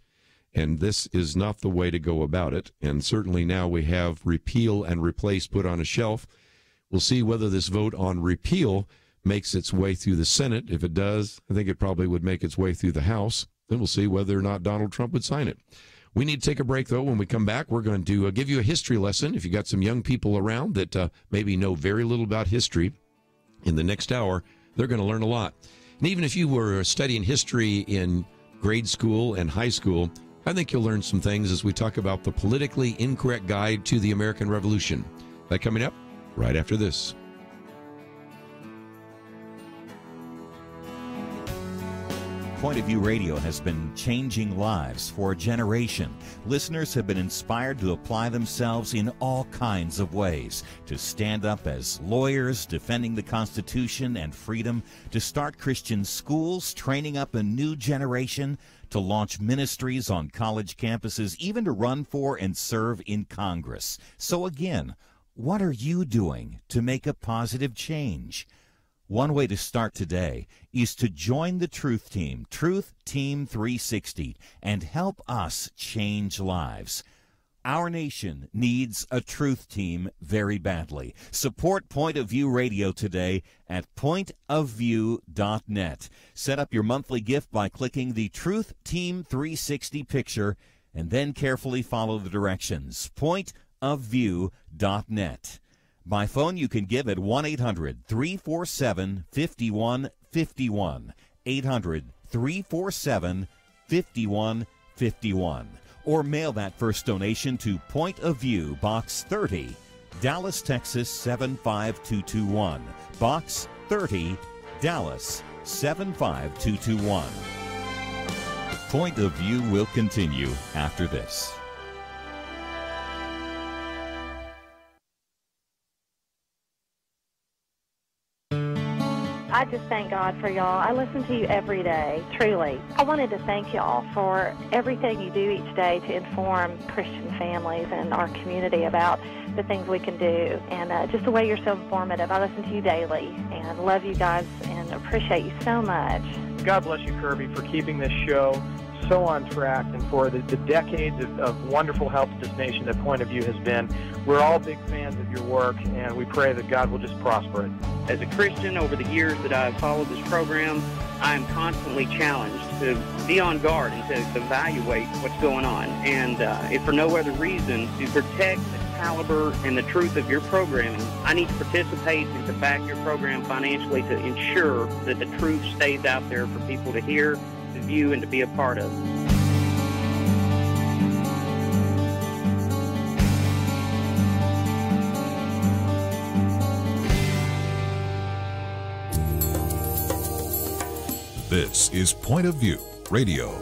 And this is not the way to go about it. And certainly now we have repeal and replace put on a shelf. We'll see whether this vote on repeal makes its way through the Senate. If it does, I think it probably would make its way through the House. Then we'll see whether or not Donald Trump would sign it. We need to take a break, though. When we come back, we're going to give you a history lesson. If you got some young people around that maybe know very little about history, in the next hour, they're going to learn a lot. And even if you were studying history in grade school and high school, I think you'll learn some things as we talk about the politically incorrect guide to the American Revolution. That coming up right after this. Point of View Radio has been changing lives for a generation. Listeners have been inspired to apply themselves in all kinds of ways, to stand up as lawyers, defending the Constitution and freedom, to start Christian schools, training up a new generation, to launch ministries on college campuses, even to run for and serve in Congress. So again, what are you doing to make a positive change? One way to start today is to join the Truth Team, Truth Team 360, and help us change lives. Our nation needs a Truth Team very badly. Support Point of View Radio today at pointofview.net. Set up your monthly gift by clicking the Truth Team 360 picture and then carefully follow the directions. pointofview.net. By phone, you can give at 1-800-347-51 5151. 800-347-5151. Or mail that first donation to Point of View, Box 30, Dallas, Texas 75221. Box 30, Dallas 75221. Point of View will continue after this. I just thank God for y'all. I listen to you every day, truly. I wanted to thank y'all for everything you do each day to inform Christian families and our community about the things we can do, and just the way you're so informative. I listen to you daily and love you guys and appreciate you so much. God bless you, Kerby, for keeping this show so on track and for the decades of wonderful help to this nation that Point of View has been. We're all big fans of your work, and we pray that God will just prosper it. As a Christian, over the years that I've followed this program, I am constantly challenged to be on guard and to evaluate what's going on. And if for no other reason, to protect the caliber and the truth of your programming, I need to participate and to back your program financially to ensure that the truth stays out there for people to hear, to view, and to be a part of. This is Point of View Radio.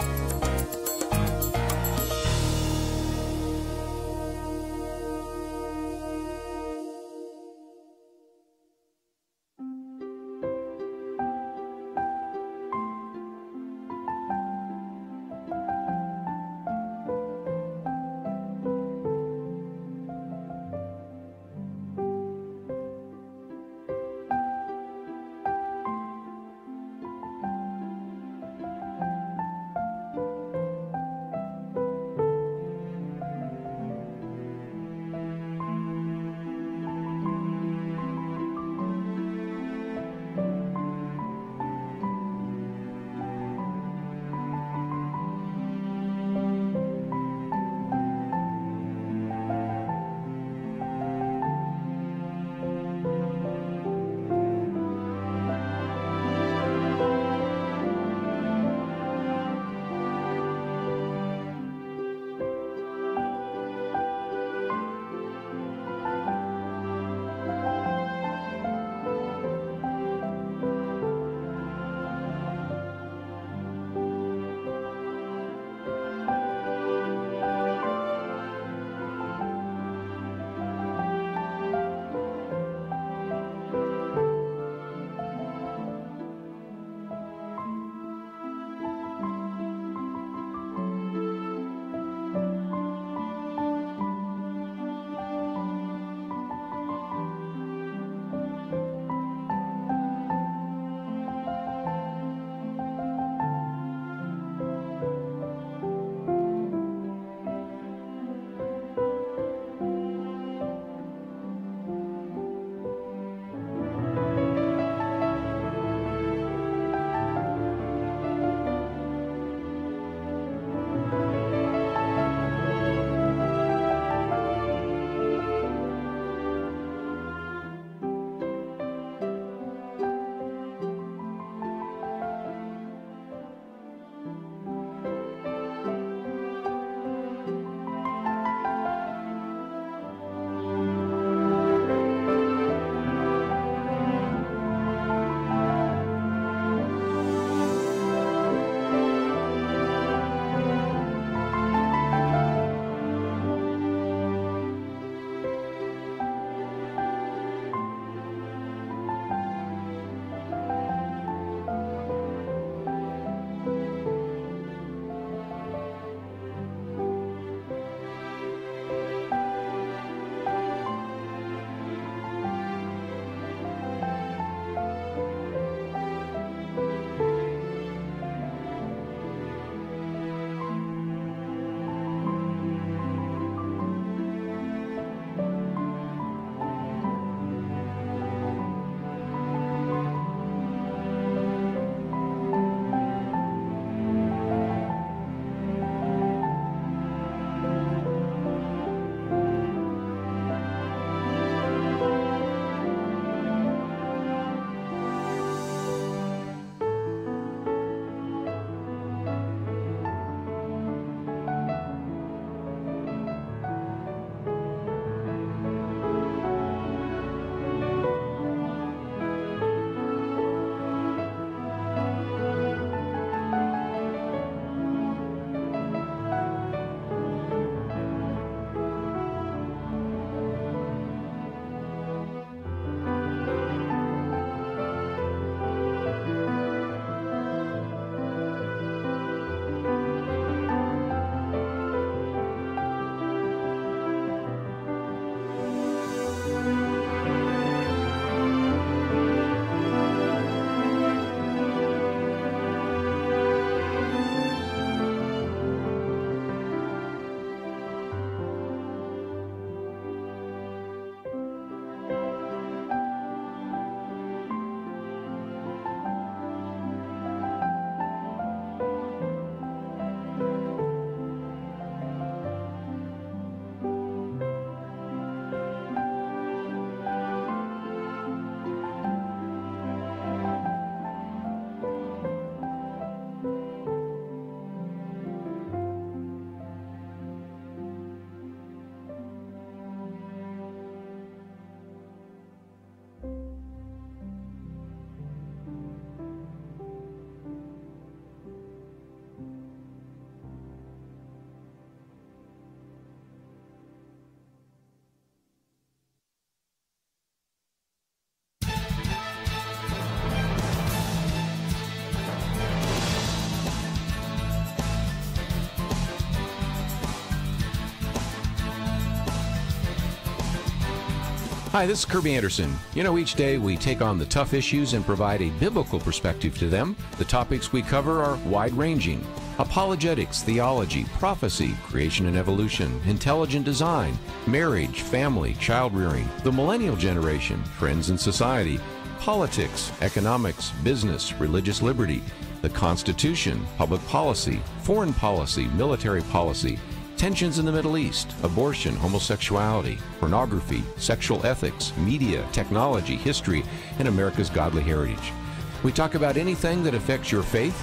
Hi, this is Kerby Anderson. You know, each day we take on the tough issues and provide a biblical perspective to them. The topics we cover are wide-ranging: apologetics, theology, prophecy, creation and evolution, intelligent design, marriage, family, child-rearing, the millennial generation, trends in society, politics, economics, business, religious liberty, the Constitution, public policy, foreign policy, military policy, tensions in the Middle East, abortion, homosexuality, pornography, sexual ethics, media, technology, history, and America's godly heritage. We talk about anything that affects your faith,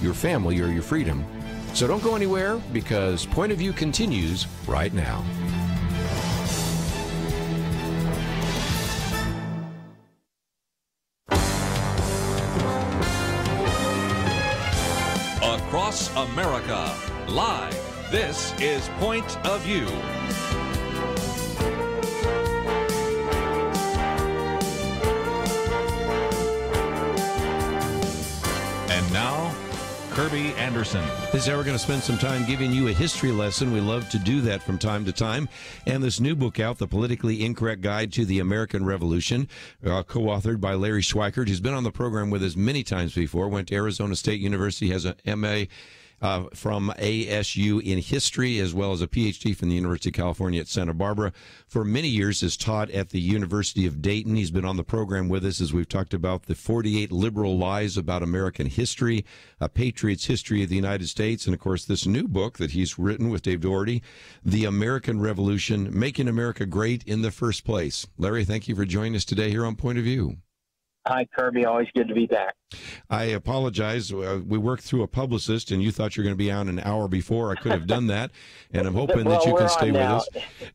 your family, or your freedom. So don't go anywhere, because Point of View continues right now. Across America, live. This is Point of View. And now, Kerby Anderson. This hour we're going to spend some time giving you a history lesson. We love to do that from time to time. And this new book out, The Politically Incorrect Guide to the American Revolution, co-authored by Larry Schweikart, who's been on the program with us many times before, went to Arizona State University, has an M.A. From ASU in history, as well as a PhD from the University of California at Santa Barbara. For many years has taught at the University of Dayton. He's been on the program with us as we've talked about the 48 liberal lies about American history, a patriot's history of the United States, and of course this new book that he's written with Dave Doherty, The American Revolution, Making America Great in the First Place. Larry, thank you for joining us today here on Point of View. Hi, Kerby. Always good to be back. I apologize. We worked through a publicist, and you thought you were going to be on an hour before. I could have done that, and I'm hoping that you can stay with us.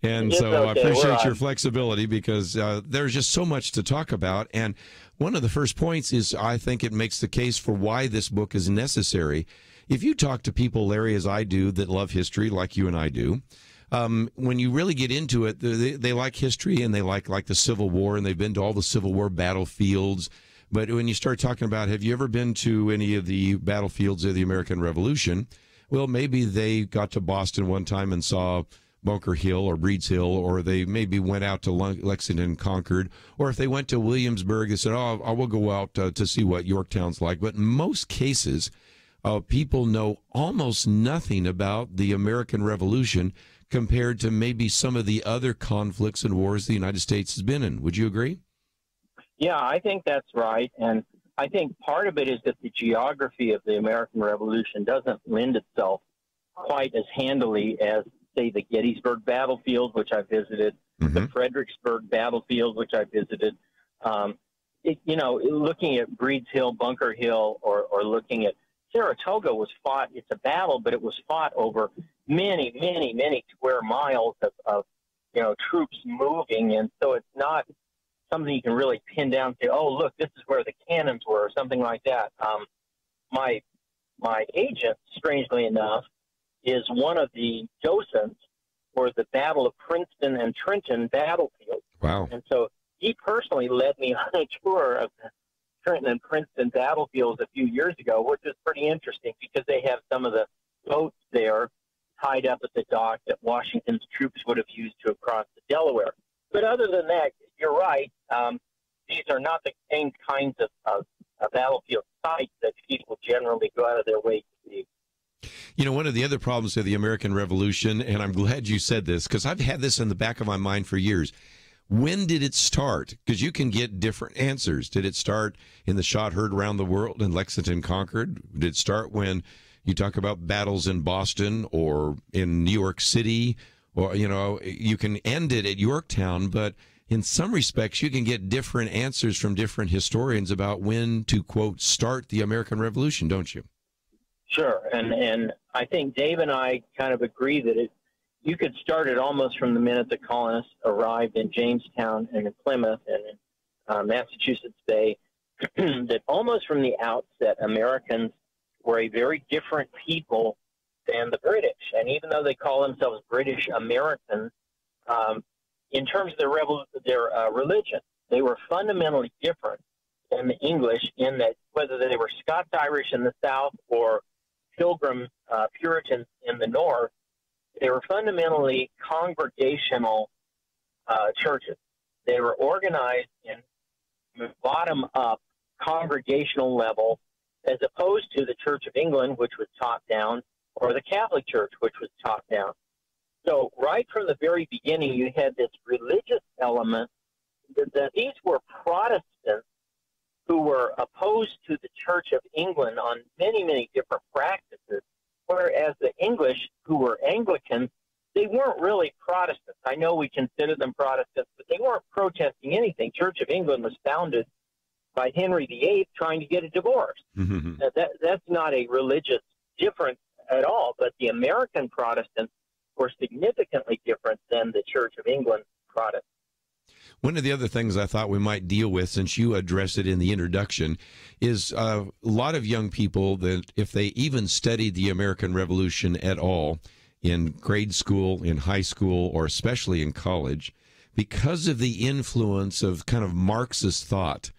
And so okay. I appreciate your flexibility, because there's just so much to talk about. And one of the first points is I think it makes the case for why this book is necessary. If you talk to people, Larry, as I do, that love history like you and I do, when you really get into it, they like history, and they like the Civil War, and they've been to all the Civil War battlefields. But when you start talking about, have you ever been to any of the battlefields of the American Revolution? Well, maybe they got to Boston one time and saw Bunker Hill or Breed's Hill, or they maybe went out to Lexington and Concord, or if they went to Williamsburg, they said, oh, I will go out to see what Yorktown's like. But in most cases, people know almost nothing about the American Revolution compared to maybe some of the other conflicts and wars the United States has been in. Would you agree? Yeah, I think that's right. And I think part of it is that the geography of the American Revolution doesn't lend itself quite as handily as, say, the Gettysburg battlefield, which I visited, the Fredericksburg battlefield, which I visited. Looking at Breed's Hill, Bunker Hill, or looking at Saratoga was fought. It's a battle, but it was fought over many, many, many square miles of troops moving, and so it's not something you can really pin down and say, oh, look, this is where the cannons were, or something like that. My agent, strangely enough, is one of the docents for the Battle of Princeton and Trenton battlefield. Wow. And so he personally led me on a tour of the Trenton and Princeton battlefields a few years ago, which is pretty interesting because they have some of the boats there tied up at the dock that Washington's troops would have used to have crossed the Delaware. But other than that, you're right. These are not the same kinds of battlefield sites that people generally go out of their way to see. You know, one of the other problems of the American Revolution, and I'm glad you said this, because I've had this in the back of my mind for years. When did it start? Because you can get different answers. Did it start in the shot heard around the world in Lexington, Concord? Did it start when you talk about battles in Boston or in New York City? Or, you can end it at Yorktown, but in some respects, you can get different answers from different historians about when to, quote, start the American Revolution, don't you? Sure. And I think Dave and I kind of agree that you could start it almost from the minute the colonists arrived in Jamestown and in Plymouth and in Massachusetts Bay, that almost from the outset, Americans were a very different people than the British. And even though they call themselves British Americans, in terms of their religion, they were fundamentally different than the English in that whether they were Scots-Irish in the South or Pilgrim Puritans in the North, they were fundamentally congregational churches. They were organized in bottom-up congregational level, as opposed to the Church of England, which was top-down, or the Catholic Church, which was top-down. So right from the very beginning, you had this religious element that these were Protestants who were opposed to the Church of England on many, many different practices, whereas the English, who were Anglican, they weren't really Protestants. I know we consider them Protestants, but they weren't protesting anything. Church of England was founded by Henry VIII trying to get a divorce. That's not a religious difference at all, but the American Protestants were significantly different than the Church of England Protestants. One of the other things I thought we might deal with, since you addressed it in the introduction, is a lot of young people that if they even studied the American Revolution at all in grade school, in high school, or especially in college, because of the influence of kind of Marxist thought,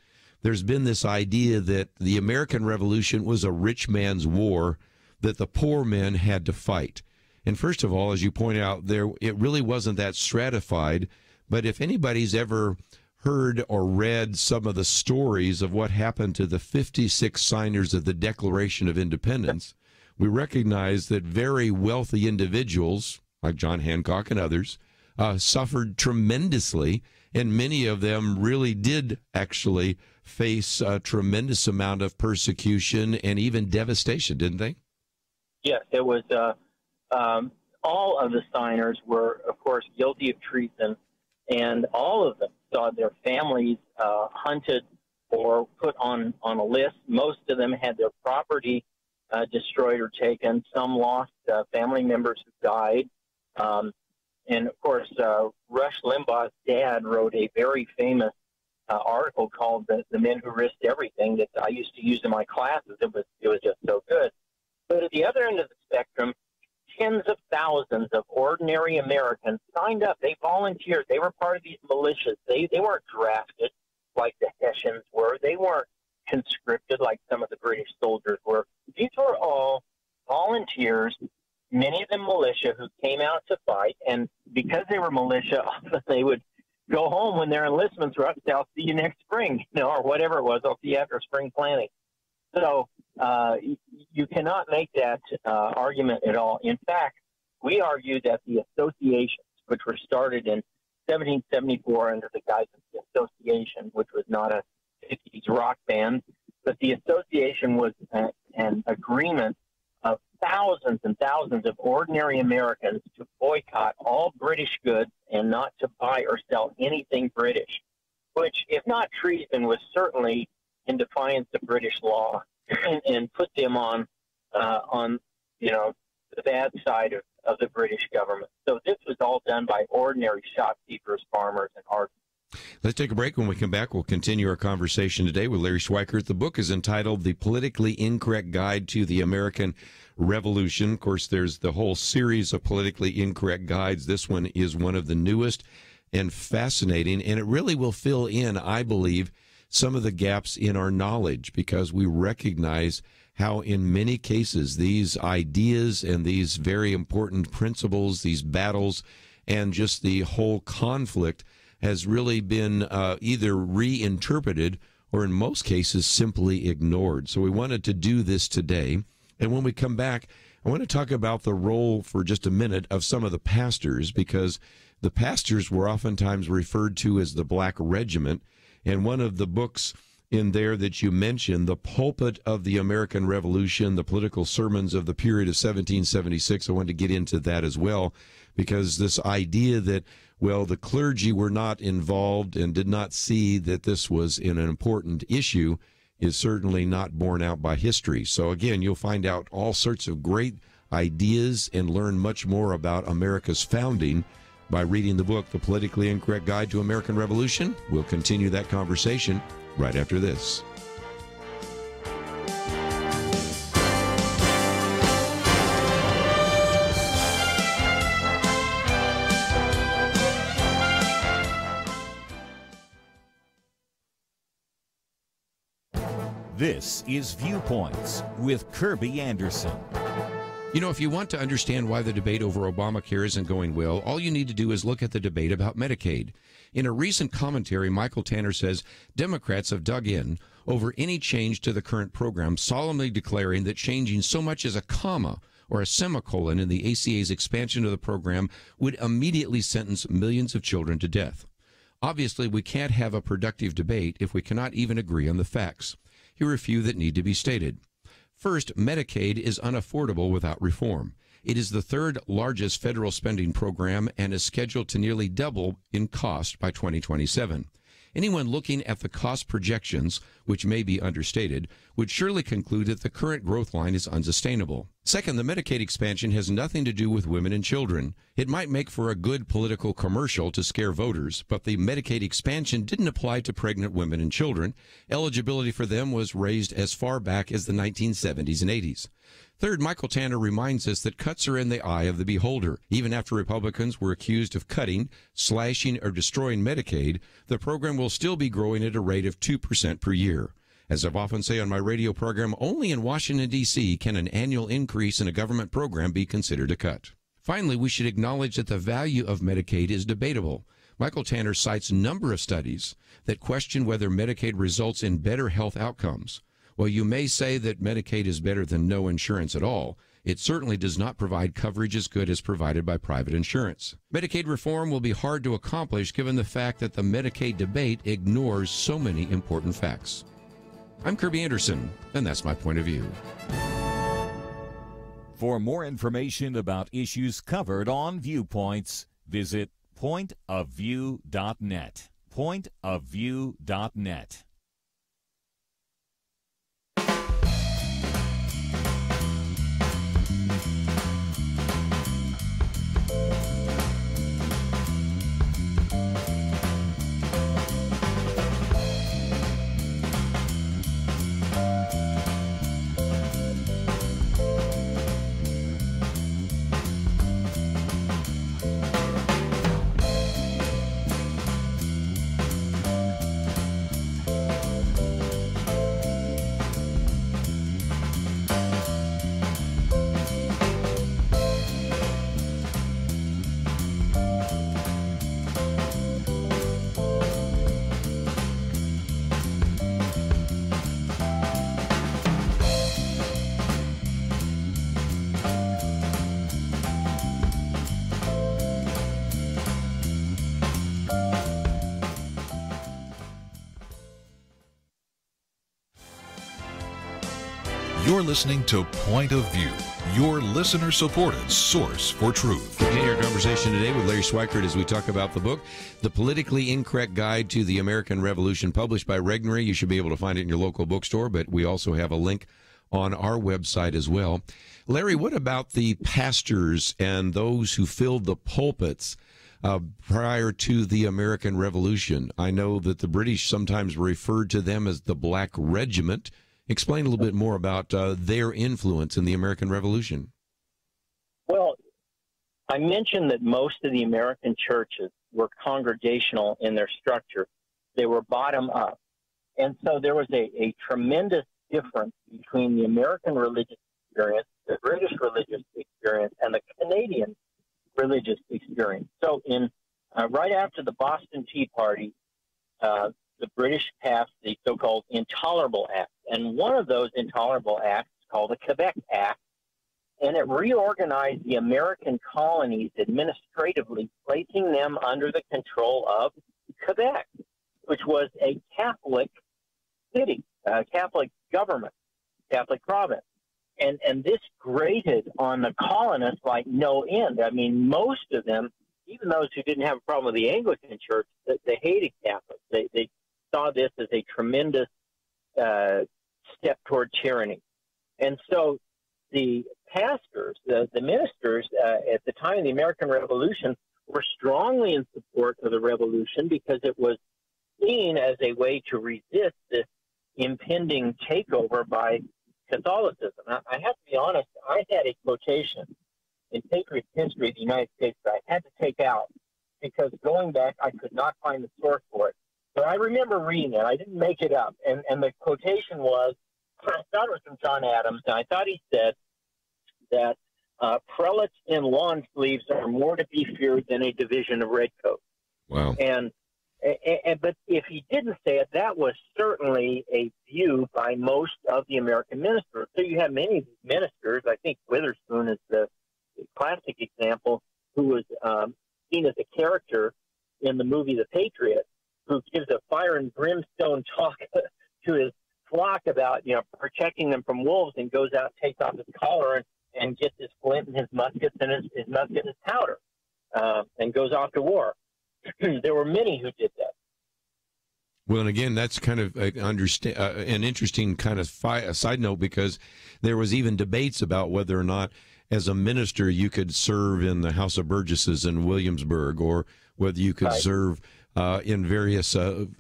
there's been this idea that the American Revolution was a rich man's war that the poor men had to fight. And first of all, as you point out, it really wasn't that stratified. But if anybody's ever heard or read some of the stories of what happened to the 56 signers of the Declaration of Independence, we recognize that very wealthy individuals, like John Hancock and others, suffered tremendously, and many of them really did actually face a tremendous amount of persecution and even devastation, didn't they? Yes, it was. All of the signers were, of course, guilty of treason. And all of them saw their families hunted or put on a list. Most of them had their property destroyed or taken. Some lost family members who died. And, of course, Rush Limbaugh's dad wrote a very famous article called The Men Who Risked Everything that I used to use in my classes. It was just so good. But at the other end of the spectrum, tens of thousands of ordinary Americans signed up. They volunteered. They were part of these militias. They weren't drafted like the Hessians were. They weren't conscripted like some of the British soldiers were. These were all volunteers, many of them militia, who came out to fight. And because they were militia, often they would go home when their enlistments were up. I'll see you next spring, or whatever it was. I'll see you after spring planting. So you cannot make that argument at all. In fact, we argue that the associations, which were started in 1774 under the guise of the Association, which was not a 50s rock band, but the association was an agreement of thousands and thousands of ordinary Americans to boycott all British goods and not to buy or sell anything British, which, if not treason, was certainly in defiance of British law and put them on the bad side of the British government. So this was all done by ordinary shopkeepers, farmers, and artisans. Let's take a break. When we come back, we'll continue our conversation today with Larry Schweikart. The book is entitled The Politically Incorrect Guide to the American Revolution. Of course, there's the whole series of politically incorrect guides. This one is one of the newest and fascinating, and it really will fill in, I believe, some of the gaps in our knowledge, because we recognize how in many cases these ideas and these very important principles, these battles, and just the whole conflict has really been either reinterpreted or in most cases simply ignored. So we wanted to do this today. And when we come back, I want to talk about the role for just a minute of some of the pastors, because the pastors were oftentimes referred to as the Black Regiment. And one of the books in there that you mentioned, The Pulpit of the American Revolution, the political sermons of the period of 1776, I wanted to get into that as well, because this idea that, well, the clergy were not involved and did not see that this was an important issue is certainly not borne out by history. So again, you'll find out all sorts of great ideas and learn much more about America's founding by reading the book, The Politically Incorrect Guide to American Revolution. We'll continue that conversation right after this. This is Viewpoints with Kerby Anderson. You know, if you want to understand why the debate over Obamacare isn't going well, all you need to do is look at the debate about Medicaid. In a recent commentary, Michael Tanner says Democrats have dug in over any change to the current program, solemnly declaring that changing so much as a comma or a semicolon in the ACA's expansion of the program would immediately sentence millions of children to death. Obviously, we can't have a productive debate if we cannot even agree on the facts. Here are a few that need to be stated. First, Medicaid is unaffordable without reform. It is the third largest federal spending program and is scheduled to nearly double in cost by 2027. Anyone looking at the cost projections, which may be understated, would surely conclude that the current growth line is unsustainable. Second, the Medicaid expansion has nothing to do with women and children. It might make for a good political commercial to scare voters, but the Medicaid expansion didn't apply to pregnant women and children. Eligibility for them was raised as far back as the 1970s and 80s. Third, Michael Tanner reminds us that cuts are in the eye of the beholder. Even after Republicans were accused of cutting, slashing, or destroying Medicaid, the program will still be growing at a rate of 2% per year. As I've often say on my radio program, only in Washington, D.C. can an annual increase in a government program be considered a cut. Finally, we should acknowledge that the value of Medicaid is debatable. Michael Tanner cites a number of studies that question whether Medicaid results in better health outcomes. While you may say that Medicaid is better than no insurance at all, it certainly does not provide coverage as good as provided by private insurance. Medicaid reform will be hard to accomplish given the fact that the Medicaid debate ignores so many important facts. I'm Kerby Anderson, and that's my point of view. For more information about issues covered on Viewpoints, visit pointofview.net. Pointofview.net. You're listening to Point of View, your listener-supported source for truth. Continue our conversation today with Larry Schweikart as we talk about the book, The Politically Incorrect Guide to the American Revolution, published by Regnery. You should be able to find it in your local bookstore, but we also have a link on our website as well. Larry, what about the pastors and those who filled the pulpits prior to the American Revolution? I know that the British sometimes referred to them as the Black Regiment. Explain a little bit more about their influence in the American Revolution. Well, I mentioned that most of the American churches were congregational in their structure. They were bottom up. And so there was a tremendous difference between the American religious experience, the British religious experience, and the Canadian religious experience. So in right after the Boston Tea Party, the British passed the so-called Intolerable Act. And one of those intolerable acts is called the Quebec Act, and it reorganized the American colonies administratively, placing them under the control of Quebec, which was a Catholic city, a Catholic government, Catholic province. And this grated on the colonists like no end. I mean, most of them, even those who didn't have a problem with the Anglican Church, they hated Catholics. They saw this as a tremendous step toward tyranny. And so the pastors, the ministers at the time of the American Revolution were strongly in support of the revolution because it was seen as a way to resist this impending takeover by Catholicism. Now, I have to be honest, I had a quotation in Patriot History of the United States that I had to take out because going back, I could not find the source for it. But I remember reading it. I didn't make it up. And the quotation was, I thought it was from John Adams, and I thought he said that prelates in lawn sleeves are more to be feared than a division of redcoats. Wow. But if he didn't say it, that was certainly a view by most of the American ministers. So you have many of these ministers. I think Witherspoon is the classic example, who was seen as a character in the movie The Patriot, who gives a fire and brimstone talk to his flock about, protecting them from wolves, and goes out and takes off his collar and gets his flint and his muskets and his musket and his powder, and goes off to war. There were many who did that. Well, and again, that's kind of an interesting kind of side note, because there was even debates about whether or not, as a minister, you could serve in the House of Burgesses in Williamsburg, or whether you could serve in various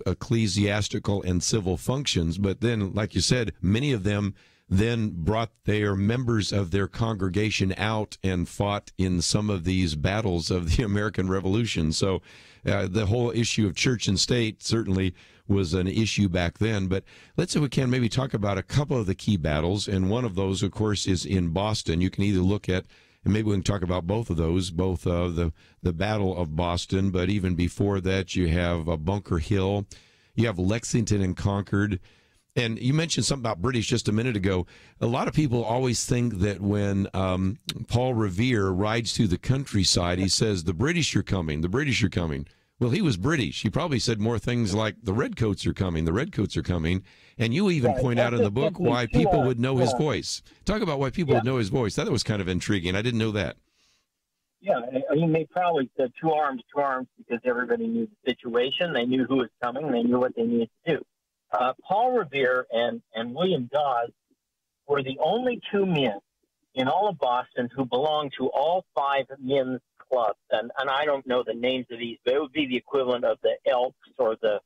ecclesiastical and civil functions. But then, like you said, many of them then brought their members of their congregation out and fought in some of these battles of the American Revolution. So the whole issue of church and state certainly was an issue back then. But let's, if we can, maybe talk about a couple of the key battles. And one of those, of course, is in Boston. You can either look at, and maybe we can talk about both of those, both the Battle of Boston, but even before that, you have Bunker Hill, you have Lexington and Concord. And you mentioned something about British just a minute ago. A lot of people always think that when Paul Revere rides through the countryside, he says, "The British are coming, the British are coming." Well, he was British. He probably said more things like, "The Redcoats are coming, the Redcoats are coming." And you even point out in the book why people would know his voice. Talk about why people would know his voice. That was kind of intriguing. I didn't know that. Yeah, I mean, they probably said two arms, because everybody knew the situation. They knew who was coming. They knew what they needed to do. Paul Revere and William Dawes were the only two men in all of Boston who belonged to all five men's clubs. And I don't know the names of these, but it would be the equivalent of the Elks or the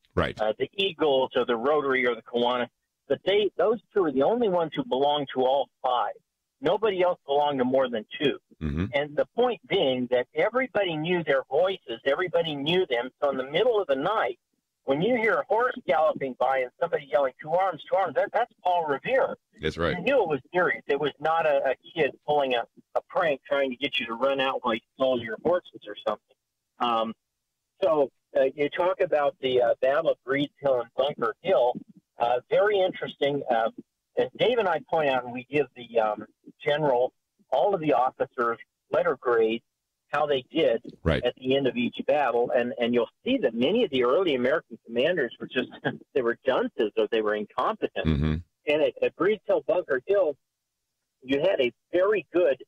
Eagles or the Rotary or the Kiwanis. But those two are the only ones who belonged to all five. Nobody else belonged to more than two. Mm-hmm. And the point being that everybody knew their voices, everybody knew them. So in the middle of the night, when you hear a horse galloping by and somebody yelling, two arms, that's Paul Revere. That's right. You knew it was serious. It was not a kid pulling a prank trying to get you to run out while you stole your horses or something. So you talk about the Battle of Breeds Hill and Bunker Hill. Very interesting. As Dave and I point out, and we give the general, all of the officers, letter grades, how they did at the end of each battle. And you'll see that many of the early American commanders were just, they were dunces or they were incompetent. Mm-hmm. And at Breeds Hill, Bunker Hill, you had a very good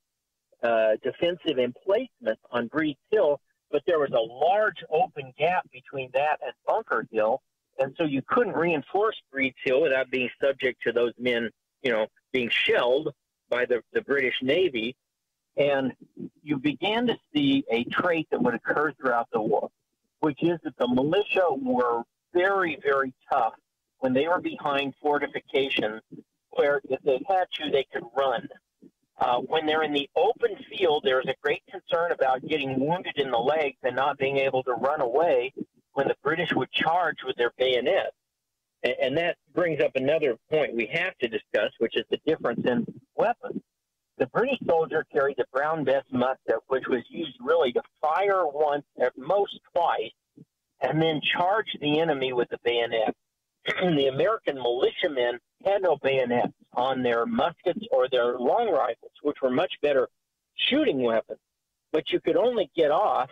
defensive emplacement on Breeds Hill, but there was a large open gap between that and Bunker Hill. And so you couldn't reinforce Breeds Hill without being subject to those men, being shelled by the British Navy. And you began to see a trait that would occur throughout the war, which is that the militia were very, very tough when they were behind fortifications where if they had to, they could run. When they're in the open field, there's a great concern about getting wounded in the legs and not being able to run away when the British would charge with their bayonets. And that brings up another point we have to discuss, which is the difference in weapons. The British soldier carried the Brown Bess musket, which was used really to fire once, at most twice, and then charge the enemy with the bayonet. The American militiamen had no bayonets on their muskets or their long rifles, which were much better shooting weapons. But you could only get off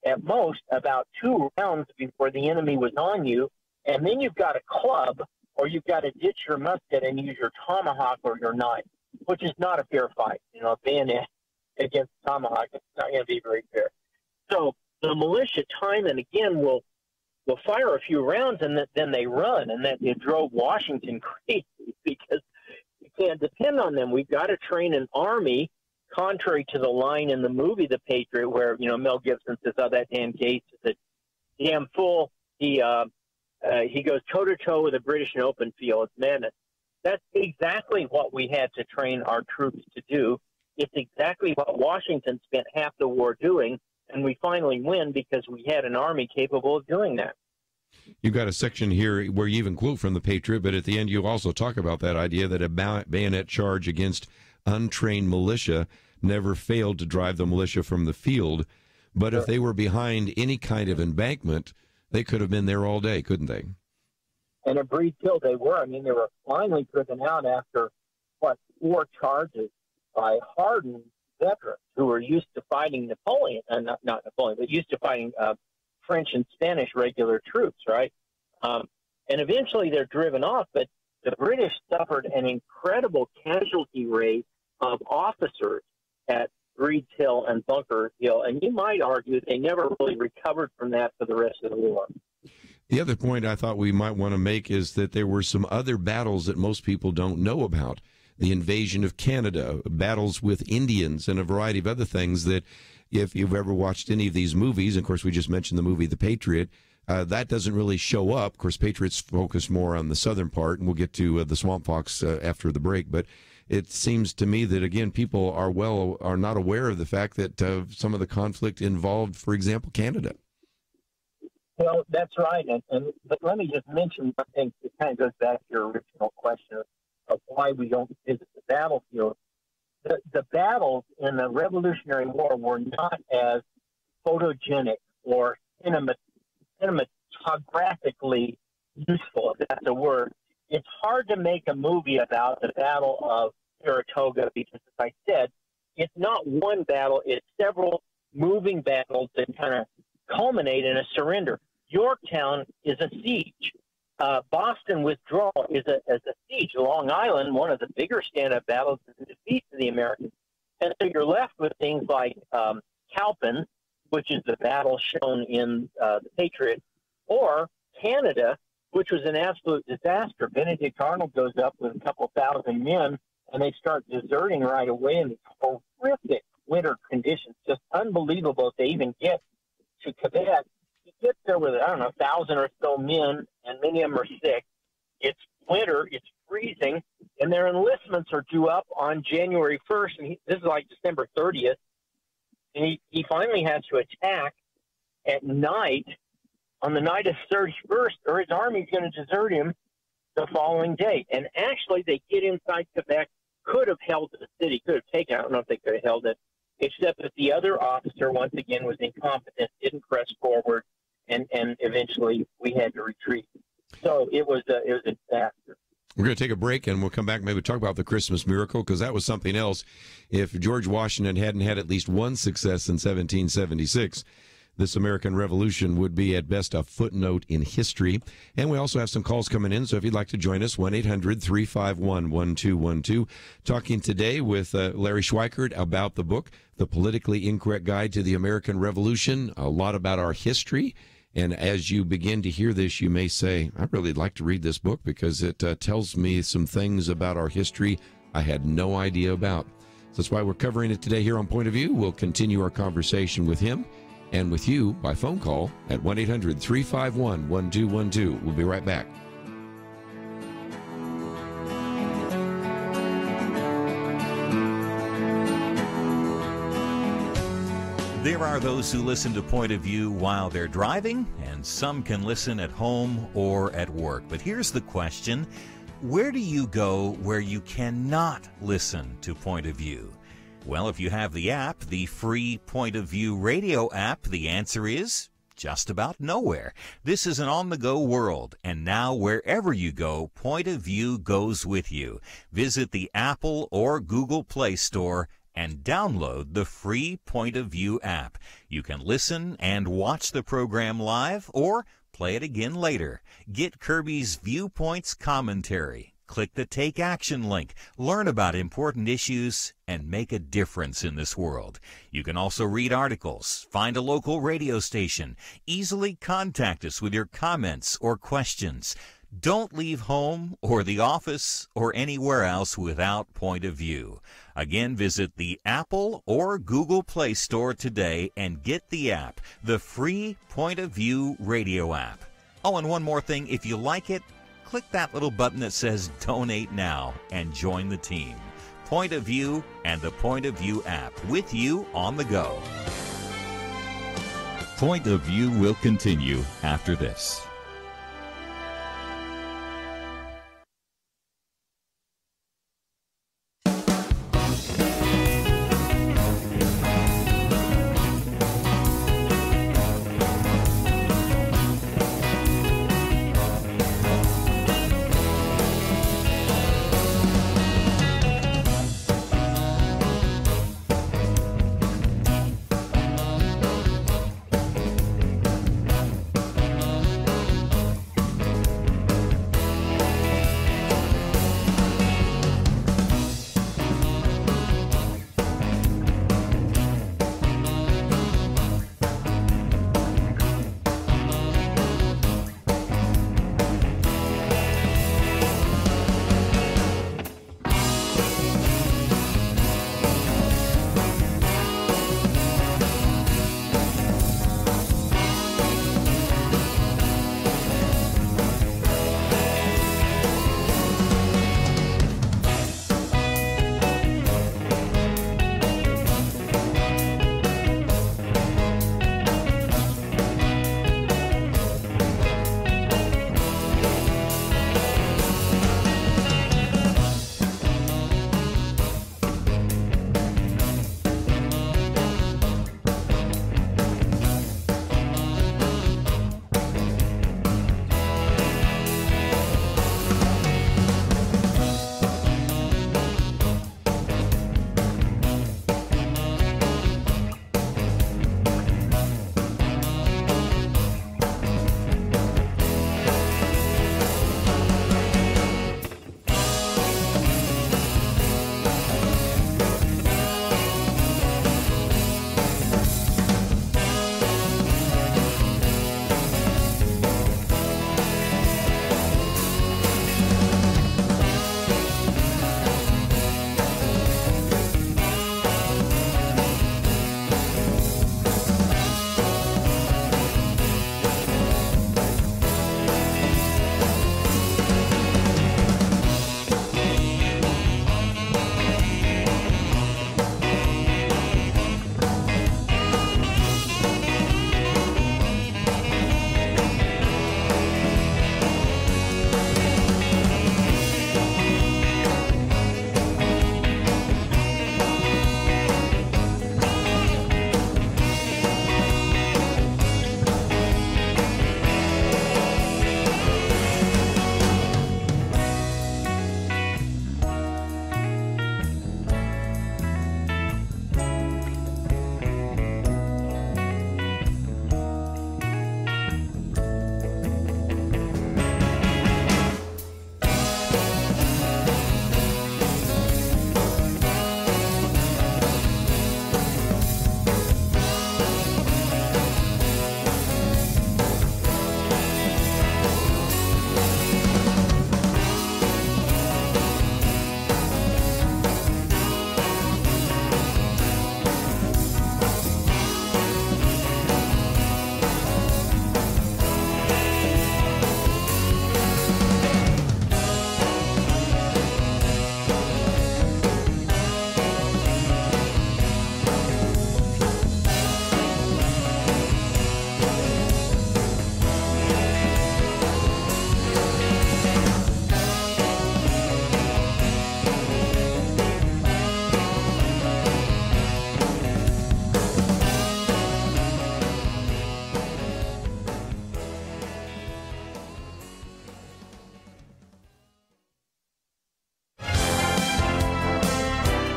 at most about 2 rounds before the enemy was on you, and then you've got a club, or you've got to ditch your musket and use your tomahawk or your knife, which is not a fair fight. A bayonet against tomahawk, it's not going to be very fair. So the militia time and again will fire a few rounds and then they run, and that it drove Washington crazy because you can't depend on them. We've got to train an army, contrary to the line in the movie The Patriot where, Mel Gibson says, "Oh, that damn Gates is a damn fool." He goes toe-to-toe with the British in open field. It's madness. That's exactly what we had to train our troops to do. It's exactly what Washington spent half the war doing, and we finally win because we had an army capable of doing that. You've got a section here where you even quote from The Patriot, but at the end you also talk about that idea that a bayonet charge against untrained militia never failed to drive the militia from the field. But if they were behind any kind of embankment, they could have been there all day, couldn't they? And at Breed Hill, they were. I mean, they were finally driven out after, 4 charges by hardened veterans who were used to fighting Napoleon, not Napoleon, but used to fighting French and Spanish regular troops, right? And eventually they're driven off, but the British suffered an incredible casualty rate of officers at Breed Hill and Bunker Hill, and you might argue they never really recovered from that for the rest of the war. The other point I thought we might want to make is that there were some other battles that most people don't know about. The invasion of Canada, battles with Indians, and a variety of other things that if you've ever watched any of these movies, of course we just mentioned the movie The Patriot, that doesn't really show up. Of course, Patriots focus more on the southern part, and we'll get to the Swamp Fox after the break, but it seems to me that, again, people are not aware of the fact that some of the conflict involved, for example, Canada. Well, that's right. But let me just mention one thing that kind of goes back to your original question of why we don't visit the battlefield. The battles in the Revolutionary War were not as photogenic or cinematographically useful, if that's a word. It's hard to make a movie about the Battle of Saratoga because, as I said, it's not one battle. It's several moving battles that kind of culminate in a surrender. Yorktown is a siege. Boston withdrawal is a siege. Long Island, one of the bigger stand-up battles, is the defeat of the Americans. And so you're left with things like Cowpen, which is the battle shown in The Patriot, or Canada, which was an absolute disaster. Benedict Arnold goes up with a couple thousand men, and they start deserting right away in these horrific winter conditions, just unbelievable if they even get to Quebec. He gets there with, 1,000 or so men, and many of them are sick. It's winter, it's freezing, and their enlistments are due up on January 1st, and this is like December 30th, and he finally has to attack at night, on the night of 31st, or his army's going to desert him the following day. And actually, they get inside Quebec, could have held the city, could have taken it. I don't know if they could have held it, except that the other officer, once again, was incompetent, didn't press forward, and eventually we had to retreat. So it was a disaster. We're going to take a break, and we'll come back and maybe talk about the Christmas miracle, because that was something else. If George Washington hadn't had at least one success in 1776, this American Revolution would be at best a footnote in history. And we also have some calls coming in, so if you'd like to join us, 1-800-351-1212. Talking today with Larry Schweikart about the book, The Politically Incorrect Guide to the American Revolution, a lot about our history. And as you begin to hear this, you may say, I'd really like to read this book because it tells me some things about our history I had no idea about. So that's why we're covering it today here on Point of View. We'll continue our conversation with him and with you by phone call at 1-800-351-1212. We'll be right back. There are those who listen to Point of View while they're driving, and some can listen at home or at work. But here's the question: where do you go where you cannot listen to Point of View? Well, if you have the app, the free Point of View radio app, the answer is just about nowhere. This is an on-the-go world, and now wherever you go, Point of View goes with you. Visit the Apple or Google Play Store and download the free Point of View app. You can listen and watch the program live or play it again later. Get Kerby's Viewpoints commentary. Click the Take Action link, learn about important issues, and make a difference in this world. You can also read articles, find a local radio station, easily contact us with your comments or questions. Don't leave home or the office or anywhere else without Point of View. Again, visit the Apple or Google Play Store today and get the app, the free Point of View radio app. Oh, and one more thing, if you like it, click that little button that says Donate Now and join the team. Point of View and the Point of View app, with you on the go. Point of View will continue after this.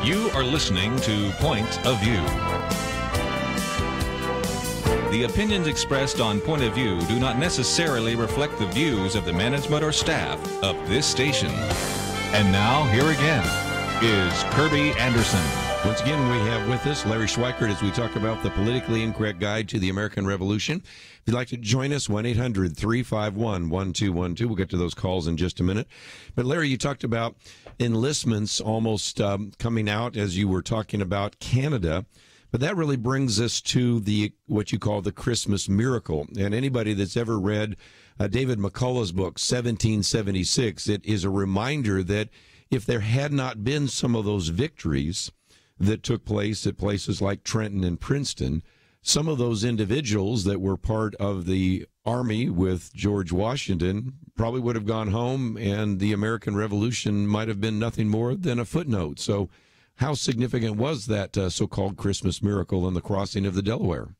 You are listening to Point of View. The opinions expressed on Point of View do not necessarily reflect the views of the management or staff of this station. And now, here again is Kerby Anderson. Once again, we have with us Larry Schweikart as we talk about the politically incorrect guide to the American Revolution. If you'd like to join us, 1-800-351-1212. We'll get to those calls in just a minute. But Larry, you talked about enlistments almost coming out as you were talking about Canada. But that really brings us to the what you call the Christmas miracle. And anybody that's ever read David McCullough's book, 1776, it is a reminder that if there had not been some of those victories that took place at places like Trenton and Princeton, some of those individuals that were part of the Army with George Washington probably would have gone home, and the American Revolution might have been nothing more than a footnote. So how significant was that so-called Christmas miracle in the crossing of the Delaware?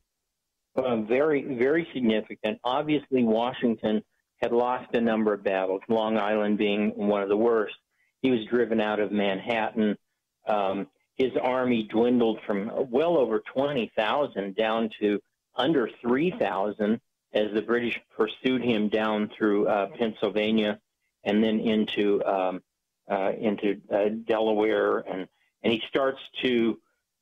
Very, very significant. Obviously, Washington had lost a number of battles, Long Island being one of the worst. He was driven out of Manhattan. His army dwindled from well over 20,000 down to under 3,000 as the British pursued him down through Pennsylvania and then into Delaware. And he starts to,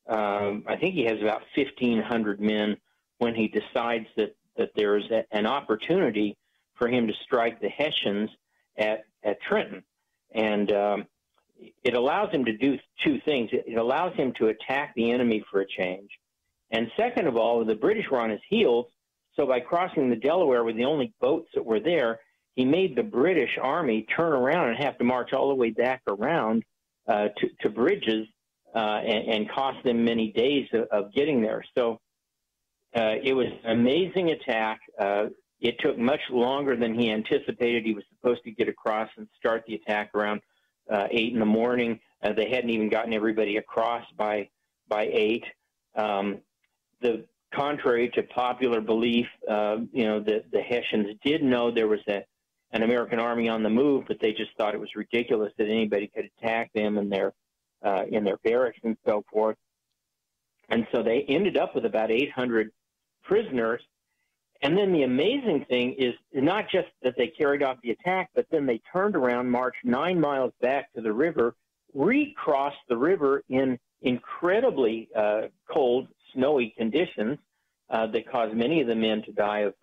I think he has about 1,500 men when he decides that there's an opportunity for him to strike the Hessians at Trenton. And it allows him to do two things. It allows him to attack the enemy for a change. And second of all, the British were on his heels, so by crossing the Delaware with the only boats that were there, he made the British army turn around and have to march all the way back around to bridges and cost them many days of getting there. So it was an amazing attack. It took much longer than he anticipated. He was supposed to get across and start the attack around 8 in the morning. They hadn't even gotten everybody across by 8. The contrary to popular belief, the Hessians did know there was an American army on the move, but they just thought it was ridiculous that anybody could attack them in their barracks and so forth. And so they ended up with about 800 prisoners. And then the amazing thing is not just that they carried off the attack, but then they turned around, marched 9 miles back to the river, recrossed the river in incredibly cold, snowy conditions that caused many of the men to die of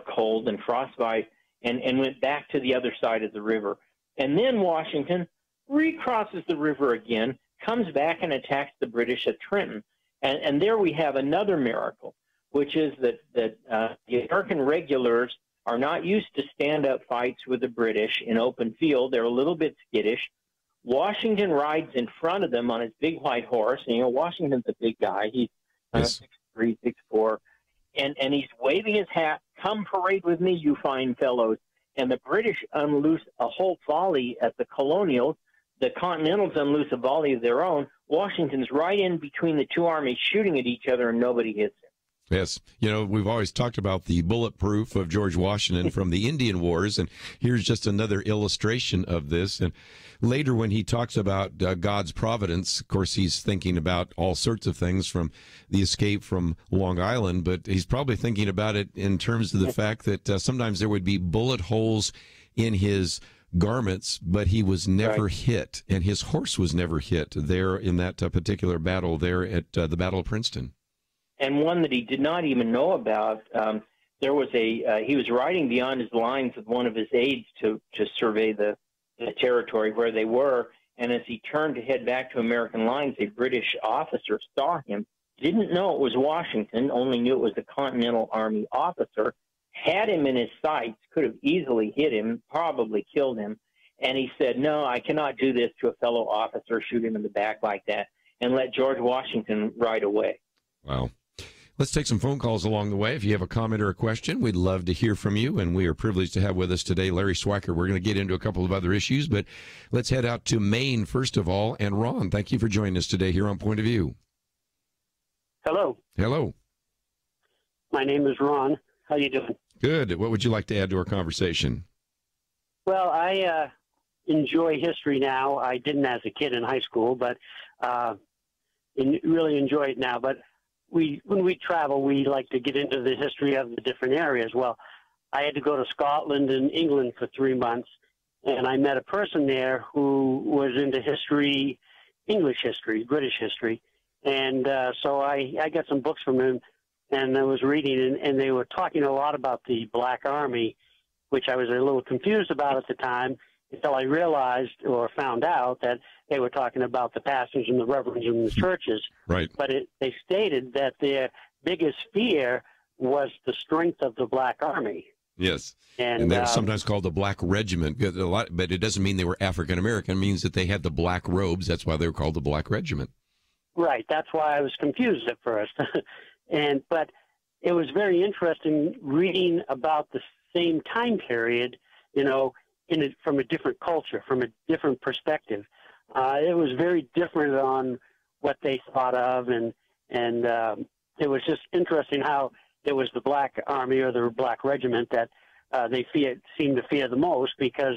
cold and frostbite, and went back to the other side of the river. And then Washington recrosses the river again, comes back and attacks the British at Trenton. And there we have another miracle, which is that the American regulars are not used to stand-up fights with the British in open field. They're a little bit skittish. Washington rides in front of them on his big white horse. And, Washington's a big guy. He's 6'3", 6'4", and he's waving his hat. Come parade with me, you fine fellows. And the British unloose a whole volley at the Colonials. The Continentals unloose a volley of their own. Washington's right in between the two armies shooting at each other, and nobody hits him. Yes. We've always talked about the bulletproof of George Washington from the Indian Wars, and here's just another illustration of this. And later when he talks about God's providence, of course, he's thinking about all sorts of things from the escape from Long Island, but he's probably thinking about it in terms of the fact that sometimes there would be bullet holes in his garments, but he was never hit, and his horse was never hit there in that particular battle there at the Battle of Princeton. And one that he did not even know about. There was he was riding beyond his lines with one of his aides to survey the territory where they were. And as he turned to head back to American lines, a British officer saw him, didn't know it was Washington, only knew it was a Continental Army officer, had him in his sights, could have easily hit him, probably killed him. And he said, no, I cannot do this to a fellow officer, shoot him in the back like that, and let George Washington ride away. Wow. Let's take some phone calls along the way. If you have a comment or a question, we'd love to hear from you, and we are privileged to have with us today Larry Schweikart. We're going to get into a couple of other issues, but let's head out to Maine first of all. And Ron, thank you for joining us today here on Point of View. Hello. Hello. My name is Ron. How you doing? Good. What would you like to add to our conversation? Well, enjoy history now. I didn't as a kid in high school, but really enjoy it now. But when we travel, we like to get into the history of the different areas. Well, I had to go to Scotland and England for 3 months, and I met a person there who was into history, English history, British history. And so I got some books from him, and I was reading, and they were talking a lot about the Black Army, which I was a little confused about at the time until I realized or found out that they were talking about the pastors and the reverends in the churches. Right. But they stated that their biggest fear was the strength of the Black Army. Yes. And they're sometimes called the Black Regiment, but it doesn't mean they were African American. It means that they had the black robes. That's why they were called the Black Regiment. Right. That's why I was confused at first. But it was very interesting reading about the same time period, from a different culture, from a different perspective. It was very different on what they thought of, and it was just interesting how it was the Black Army or the Black Regiment that they seemed to fear the most, because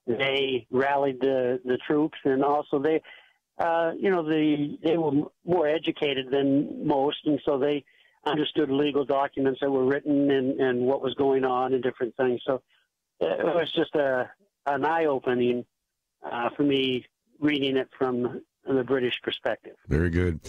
they rallied the troops, and also they were more educated than most, and so they understood legal documents that were written and what was going on and different things. So it was just an eye-opening for me reading it from the British perspective. Very good.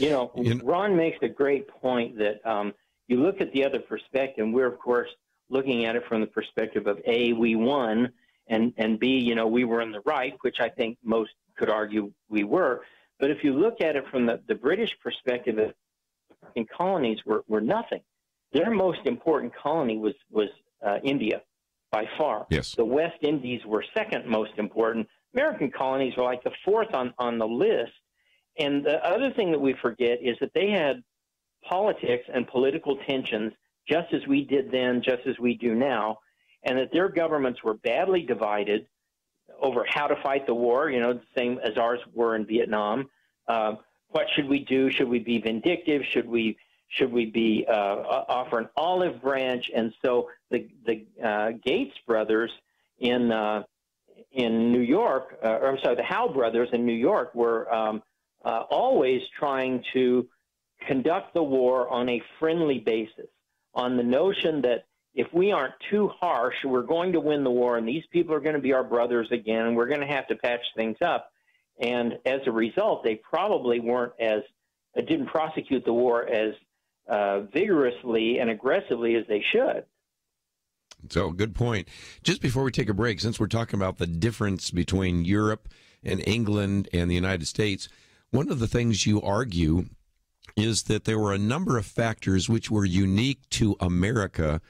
Ron makes a great point that you look at the other perspective. We're, of course, looking at it from the perspective of A, we won, and B, we were in the right, which I think most could argue we were. But if you look at it from the British perspective, the colonies were nothing. Their most important colony was India, by far. Yes. The West Indies were second most important. American colonies were like the fourth on the list. And the other thing that we forget is that they had politics and political tensions just as we did then, just as we do now, and that their governments were badly divided over how to fight the war, the same as ours were in Vietnam. What should we do? Should we be vindictive? Should we be offer an olive branch? And so the Gates brothers in New York, the Howe brothers in New York were always trying to conduct the war on a friendly basis, on the notion that if we aren't too harsh, we're going to win the war, and these people are going to be our brothers again, and we're going to have to patch things up. And as a result, they probably didn't prosecute the war as vigorously and aggressively as they should. So, good point. Just before we take a break, since we're talking about the difference between Europe and England and the United States, one of the things you argue is that there were a number of factors which were unique to America,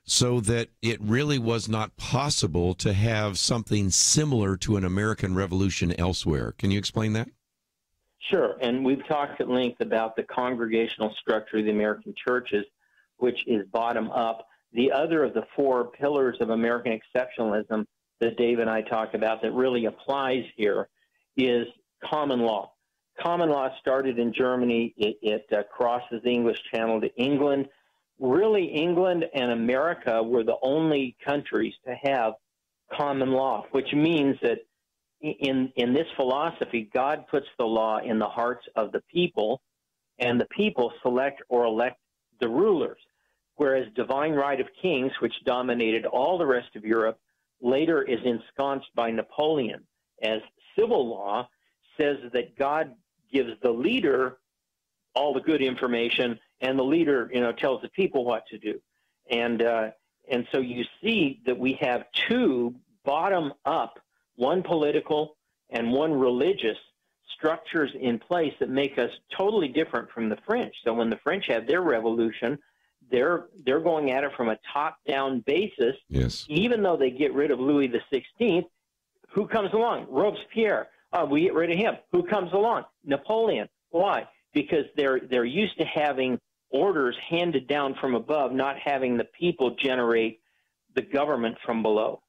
so that it really was not possible to have something similar to an American Revolution elsewhere. Can you explain that? Sure, and we've talked at length about the congregational structure of the American churches, which is bottom up. The other of the four pillars of American exceptionalism that Dave and I talk about that really applies here is common law. Common law started in Germany. It crosses the English Channel to England. Really, England and America were the only countries to have common law, which means that in this philosophy, God puts the law in the hearts of the people, and the people select or elect the rulers, whereas divine right of kings, which dominated all the rest of Europe, later is ensconced by Napoleon as civil law, says that God gives the leader all the good information, and the leader, tells the people what to do. And so you see that we have two bottom-up, one political and one religious structures in place that make us totally different from the French. So when the French had their revolution, they're going at it from a top-down basis. Yes. Even though they get rid of Louis XVI, who comes along? Robespierre. We get rid of him. Who comes along? Napoleon. Why? Because they're used to having orders handed down from above, not having the people generate the government from below.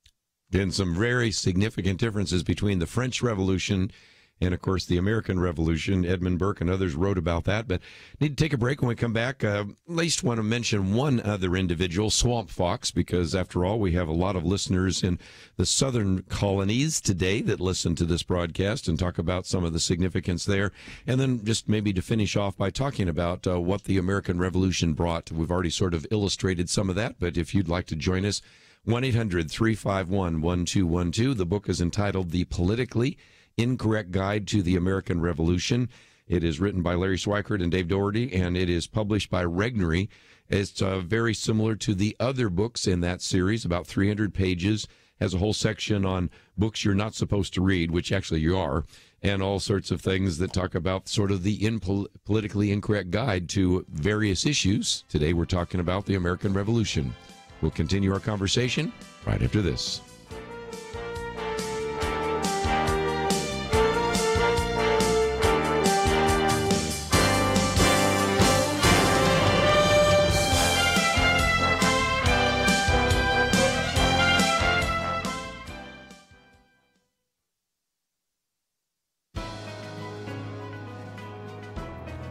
Been some very significant differences between the French Revolution and, of course, the American Revolution. Edmund Burke and others wrote about that. But need to take a break. When we come back, at least want to mention one other individual, Swamp Fox, because, after all, we have a lot of listeners in the southern colonies today that listen to this broadcast and talk about some of the significance there. And then just maybe to finish off by talking about what the American Revolution brought. We've already sort of illustrated some of that, but if you'd like to join us, 1-800-351-1212. The book is entitled The Politically Incorrect Guide to the American Revolution. It is written by Larry Schweikart and Dave Doherty, and it is published by Regnery. It's very similar to the other books in that series, about 300 pages, has a whole section on books you're not supposed to read, which actually you are, and all sorts of things that talk about sort of the politically incorrect guide to various issues. Today we're talking about the American Revolution. We'll continue our conversation right after this.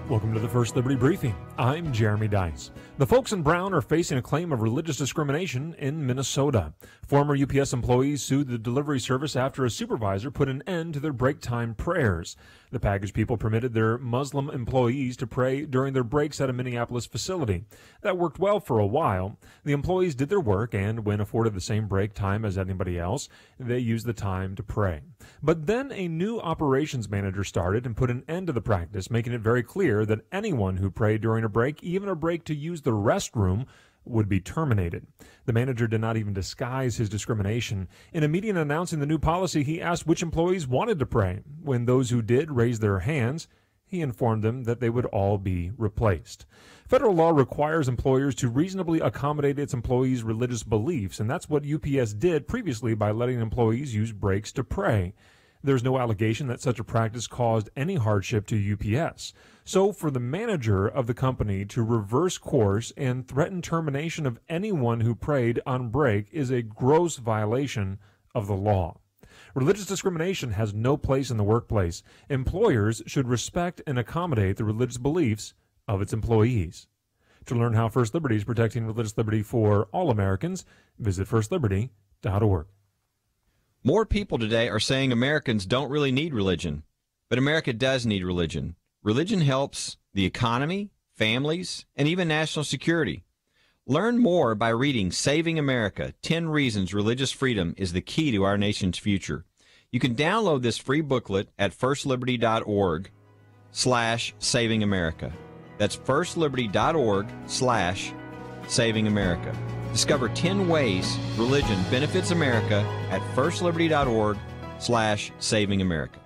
Welcome to the First Liberty Briefing. I'm Jeremy Dice. The folks in Brown are facing a claim of religious discrimination in Minnesota. Former UPS employees sued the delivery service after a supervisor put an end to their break time prayers. The package people permitted their Muslim employees to pray during their breaks at a Minneapolis facility. That worked well for a while. The employees did their work, and when afforded the same break time as anybody else, they used the time to pray. But then a new operations manager started and put an end to the practice, making it very clear that anyone who prayed during a break, even a break to use the restroom, would be terminated. The manager did not even disguise his discrimination. In a meeting announcing the new policy, he asked which employees wanted to pray. When those who did raised their hands, he informed them that they would all be replaced. Federal law requires employers to reasonably accommodate its employees' religious beliefs, and that's what UPS did previously by letting employees use breaks to pray. There's no allegation that such a practice caused any hardship to UPS. So for the manager of the company to reverse course and threaten termination of anyone who prayed on break is a gross violation of the law. Religious discrimination has no place in the workplace. Employers should respect and accommodate the religious beliefs of its employees. To learn how First Liberty is protecting religious liberty for all Americans, visit firstliberty.org. More people today are saying Americans don't really need religion, but America does need religion. Religion helps the economy, families, and even national security. Learn more by reading Saving America, 10 Reasons Religious Freedom is the Key to Our Nation's Future. You can download this free booklet at firstliberty.org/Saving America. That's firstliberty.org/Saving America. Discover 10 ways religion benefits America at firstliberty.org/Saving America.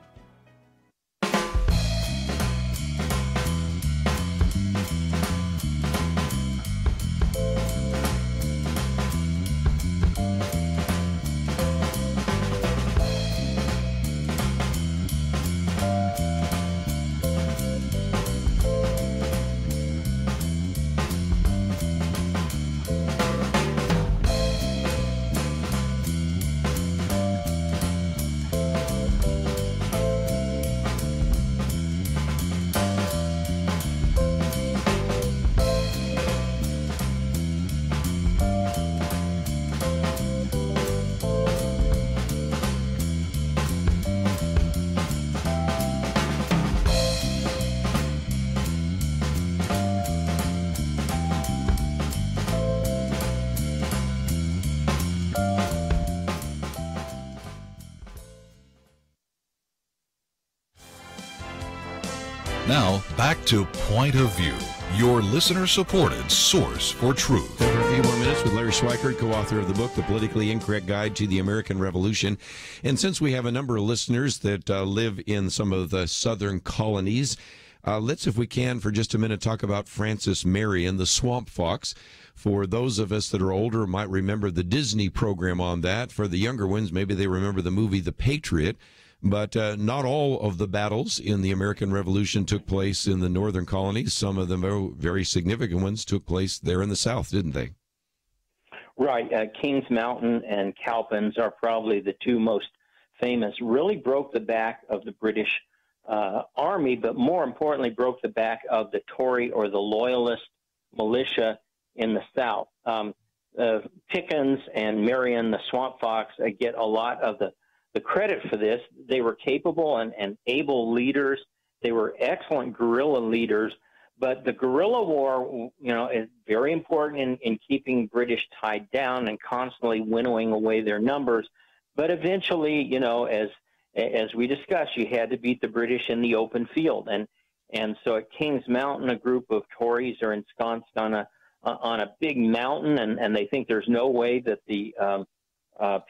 Now, back to Point of View, your listener-supported source for truth. For a few more minutes with Larry Schweikart, co-author of the book, The Politically Incorrect Guide to the American Revolution. And since we have a number of listeners that live in some of the southern colonies, let's, if we can, for just a minute, talk about Francis Marion, the Swamp Fox. For those of us that are older, might remember the Disney program on that. For the younger ones, maybe they remember the movie The Patriot. But not all of the battles in the American Revolution took place in the northern colonies. Some of the very significant ones took place there in the South, didn't they? Right. Kings Mountain and Cowpens are probably the two most famous, really broke the back of the British army, but more importantly, broke the back of the Tory or the Loyalist militia in the South. Pickens and Marion, the Swamp Fox, get a lot of the credit for this. They were capable and able leaders. They were excellent guerrilla leaders. But the guerrilla war, is very important in keeping British tied down and constantly winnowing away their numbers. But eventually, as we discussed, you had to beat the British in the open field. And so at Kings Mountain, a group of Tories are ensconced on a big mountain, and they think there's no way that the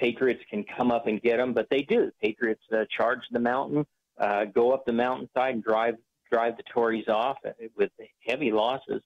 Patriots can come up and get them, but they do. Patriots charge the mountain, go up the mountainside, and drive the Tories off with heavy losses.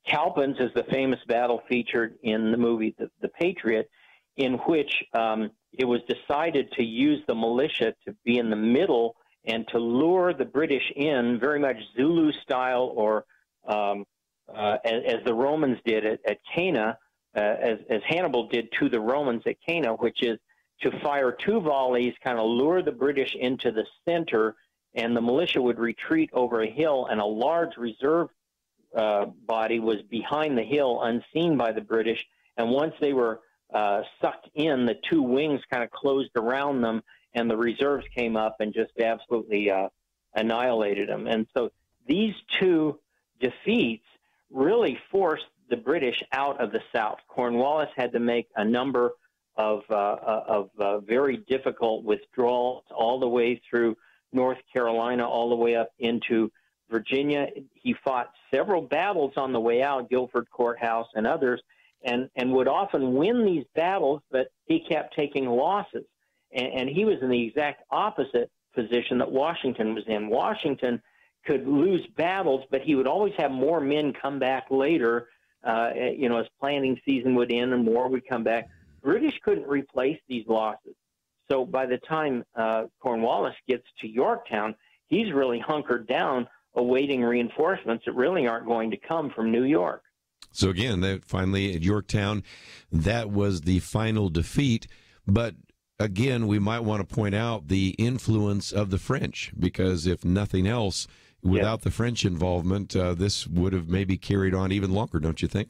Cowpens is the famous battle featured in the movie The Patriot, in which it was decided to use the militia to be in the middle and to lure the British in, very much Zulu style, or as the Romans did at Cana, as Hannibal did to the Romans at Cana, which is to fire 2 volleys, kind of lure the British into the center, and the militia would retreat over a hill, and a large reserve body was behind the hill, unseen by the British. And once they were sucked in, the 2 wings kind of closed around them, and the reserves came up and just absolutely annihilated them. And so these 2 defeats really forced the British out of the South. Cornwallis had to make a number of very difficult withdrawals all the way through North Carolina, all the way up into Virginia. He fought several battles on the way out, Guilford Courthouse and others, and would often win these battles, but he kept taking losses. And he was in the exact opposite position that Washington was in. Washington could lose battles, but he would always have more men come back later, as planting season would end and more would come back. British couldn't replace these losses. So by the time Cornwallis gets to Yorktown, he's really hunkered down, awaiting reinforcements that really aren't going to come from New York. So again, finally at Yorktown, that was the final defeat. But again, we might want to point out the influence of the French, because if nothing else, without the French involvement, this would have maybe carried on even longer, don't you think?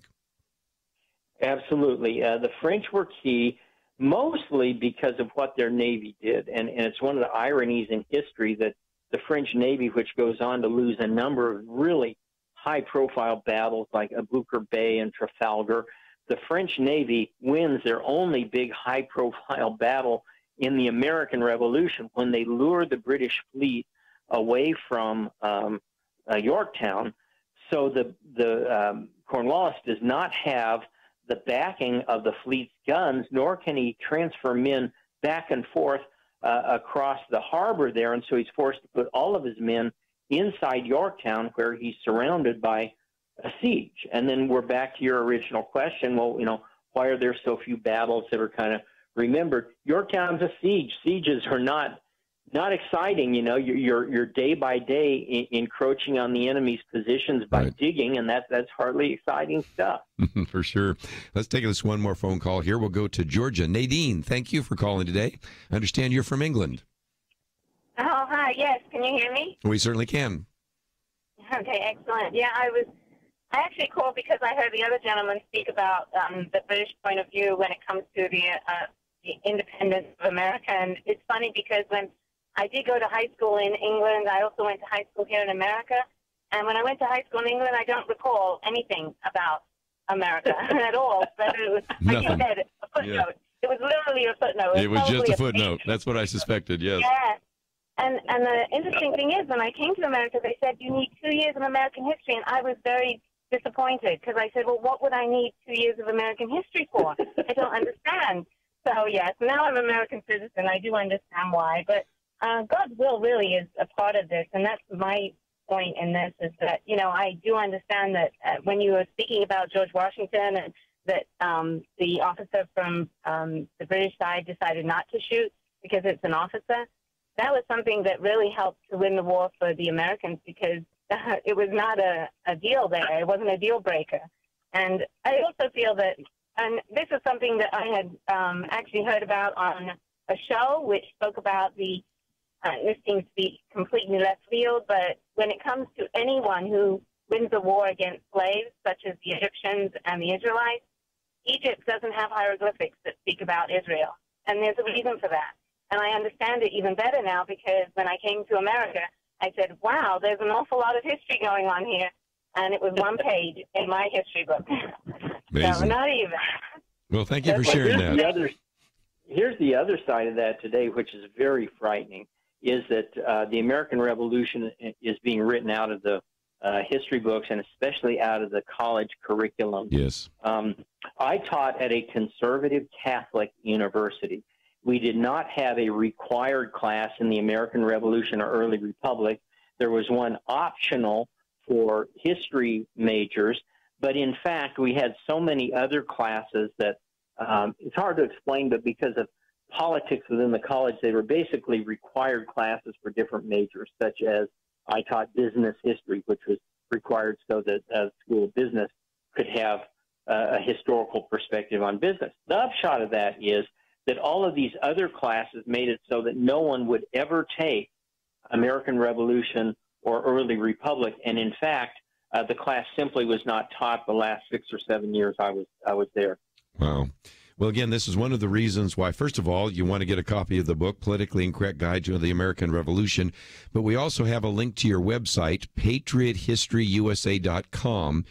Absolutely. The French were key, mostly because of what their Navy did. And it's one of the ironies in history that the French Navy, which goes on to lose a number of really high-profile battles like Aboukir Bay and Trafalgar, the French Navy wins their only big high-profile battle in the American Revolution when they lured the British fleet away from Yorktown. So the Cornwallis does not have the backing of the fleet's guns, nor can he transfer men back and forth across the harbor there, and so he's forced to put all of his men inside Yorktown, where he's surrounded by a siege. And then we're back to your original question. Well, why are there so few battles that are kind of remembered? Yorktown's a siege. Sieges are not exciting. You're day by day encroaching on the enemy's positions by digging, and that's hardly exciting stuff. For sure. Let's take this one more phone call here. We'll go to Georgia. Nadine, thank you for calling today. I understand you're from England. Oh, hi. Yes. Can you hear me? We certainly can. Okay, excellent. Yeah, I actually called because I heard the other gentleman speak about the British point of view when it comes to the independence of America. And it's funny because when I did go to high school in England, I also went to high school here in America. And when I went to high school in England, I don't recall anything about America at all. But it was, like you said, a footnote. Yeah. It was literally a footnote. It was just a footnote. That's what I suspected, yes. Yeah. And the interesting thing is, when I came to America, they said, you need 2 years of American history. And I was very disappointed because I said, well, what would I need 2 years of American history for? I don't understand. So, yes, now I'm an American citizen. I do understand why. But God's will really is a part of this. And that's my point in this is that, I do understand that when you were speaking about George Washington and that the officer from the British side decided not to shoot because it's an officer, that was something that really helped to win the war for the Americans because it was not a deal there. It wasn't a deal breaker. And I also feel that, and this is something that I had actually heard about on a show which spoke about this seems to be completely left field, but when it comes to anyone who wins a war against slaves, such as the Egyptians and the Israelites, Egypt doesn't have hieroglyphics that speak about Israel, and there's a reason for that. And I understand it even better now because when I came to America, I said, wow, there's an awful lot of history going on here, and it was one page in my history book. So not even. Well, thank you for sharing that. Here's the other side of that today, which is very frightening, is that the American Revolution is being written out of the history books and especially out of the college curriculum. Yes. I taught at a conservative Catholic university. We did not have a required class in the American Revolution or early Republic. There was one optional for history majors, but in fact, we had so many other classes that it's hard to explain, but because of politics within the college, they were basically required classes for different majors, such as I taught business history, which was required so that the School of Business could have a historical perspective on business. The upshot of that is that all of these other classes made it so that no one would ever take American Revolution or early Republic, and in fact, the class simply was not taught the last 6 or 7 years I was there. Wow. Well, again, this is one of the reasons why, first of all, you want to get a copy of the book, Politically Incorrect Guide to the American Revolution. But we also have a link to your website, patriothistoryusa.com.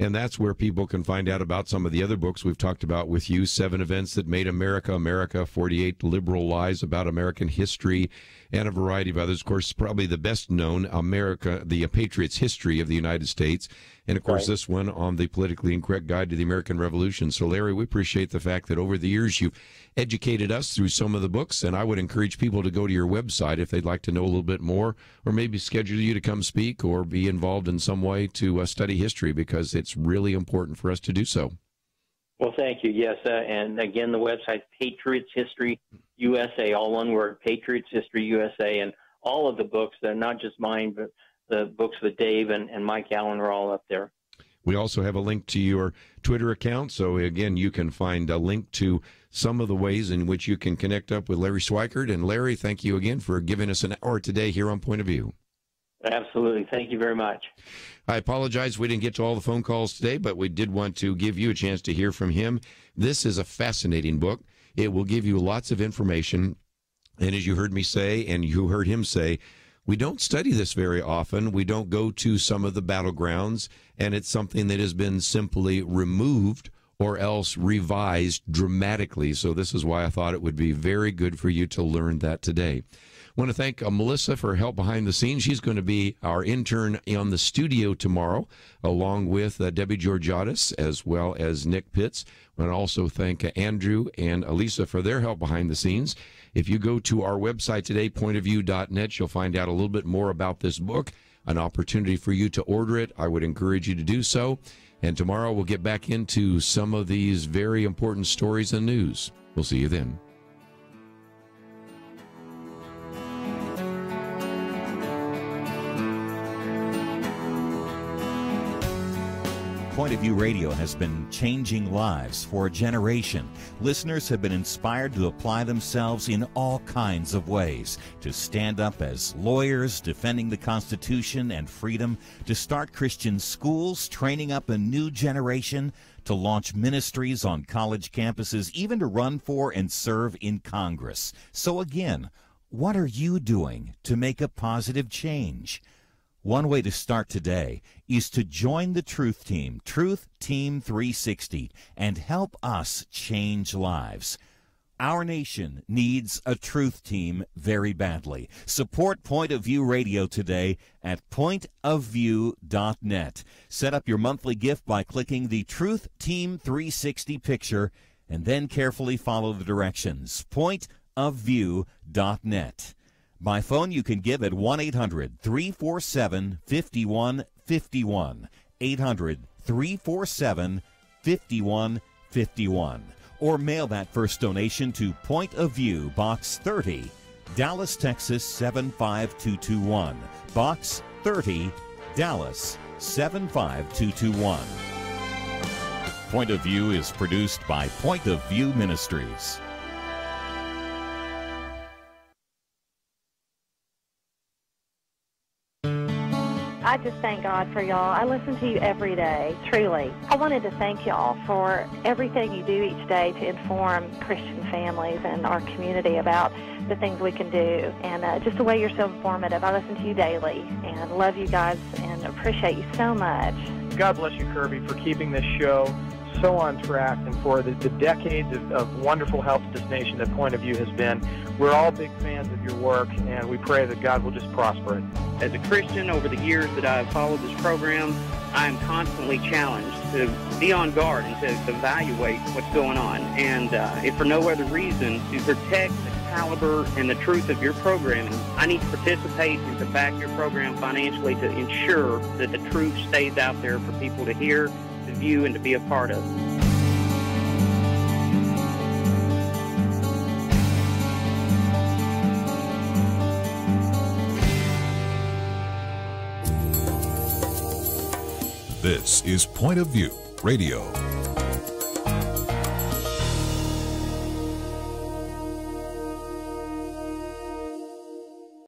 And that's where people can find out about some of the other books we've talked about with you, 7 Events That Made America America, 48 Liberal Lies About American History, and a variety of others. Of course, probably the best known, America, the Patriots' History of the United States. And, of course, this one on the Politically Incorrect Guide to the American Revolution. So, Larry, we appreciate the fact that over the years you've educated us through some of the books, and I would encourage people to go to your website if they'd like to know a little bit more, or maybe schedule you to come speak or be involved in some way to study history, because it's really important for us to do so. Well, thank you. Yes, and again, the website, Patriots History USA, all one word, Patriots History USA, and all of the books, they're not just mine, but the books that Dave and Mike Allen are all up there. We also have a link to your Twitter account, so again, you can find a link to some of the ways in which you can connect up with Larry Schweikart. And Larry, thank you again for giving us an hour today here on Point of View. Absolutely. Thank you very much. I apologize we didn't get to all the phone calls today, but we did want to give you a chance to hear from him. This is a fascinating book. It will give you lots of information. And as you heard me say, and you heard him say, we don't study this very often. We don't go to some of the battlegrounds, and it's something that has been simply removed or else revised dramatically. So this is why I thought it would be very good for you to learn that today. I want to thank Melissa for her help behind the scenes. She's going to be our intern on the studio tomorrow, along with Debbie Georgiadis, as well as Nick Pitts. I want to also thank Andrew and Elisa for their help behind the scenes. If you go to our website today, pointofview.net, you'll find out a little bit more about this book, an opportunity for you to order it. I would encourage you to do so. And tomorrow we'll get back into some of these very important stories and news. We'll see you then. Point of View Radio has been changing lives for a generation. Listeners have been inspired to apply themselves in all kinds of ways, to stand up as lawyers, defending the Constitution and freedom, to start Christian schools, training up a new generation, to launch ministries on college campuses, even to run for and serve in Congress. So again, what are you doing to make a positive change? One way to start today is to join the Truth Team, Truth Team 360, and help us change lives. Our nation needs a Truth Team very badly. Support Point of View Radio today at pointofview.net. Set up your monthly gift by clicking the Truth Team 360 picture and then carefully follow the directions. pointofview.net. By phone, you can give at 1-800-347-5151, 800-347-5151, or mail that first donation to Point of View, Box 30, Dallas, Texas 75221, Box 30, Dallas 75221. Point of View is produced by Point of View Ministries. I just thank God for y'all. I listen to you every day, truly. I wanted to thank y'all for everything you do each day to inform Christian families and our community about the things we can do, and just the way you're so informative. I listen to you daily and love you guys and appreciate you so much. God bless you, Kerby, for keeping this show so on track and for the decades of wonderful help to this nation that Point of View has been. We're all big fans of your work, and we pray that God will just prosper it. As a Christian, over the years that I've followed this program, I am constantly challenged to be on guard and to evaluate what's going on. And if for no other reason, to protect the caliber and the truth of your programming, I need to participate and to back your program financially to ensure that the truth stays out there for people to hear, to view, and to be a part of. This is Point of View Radio.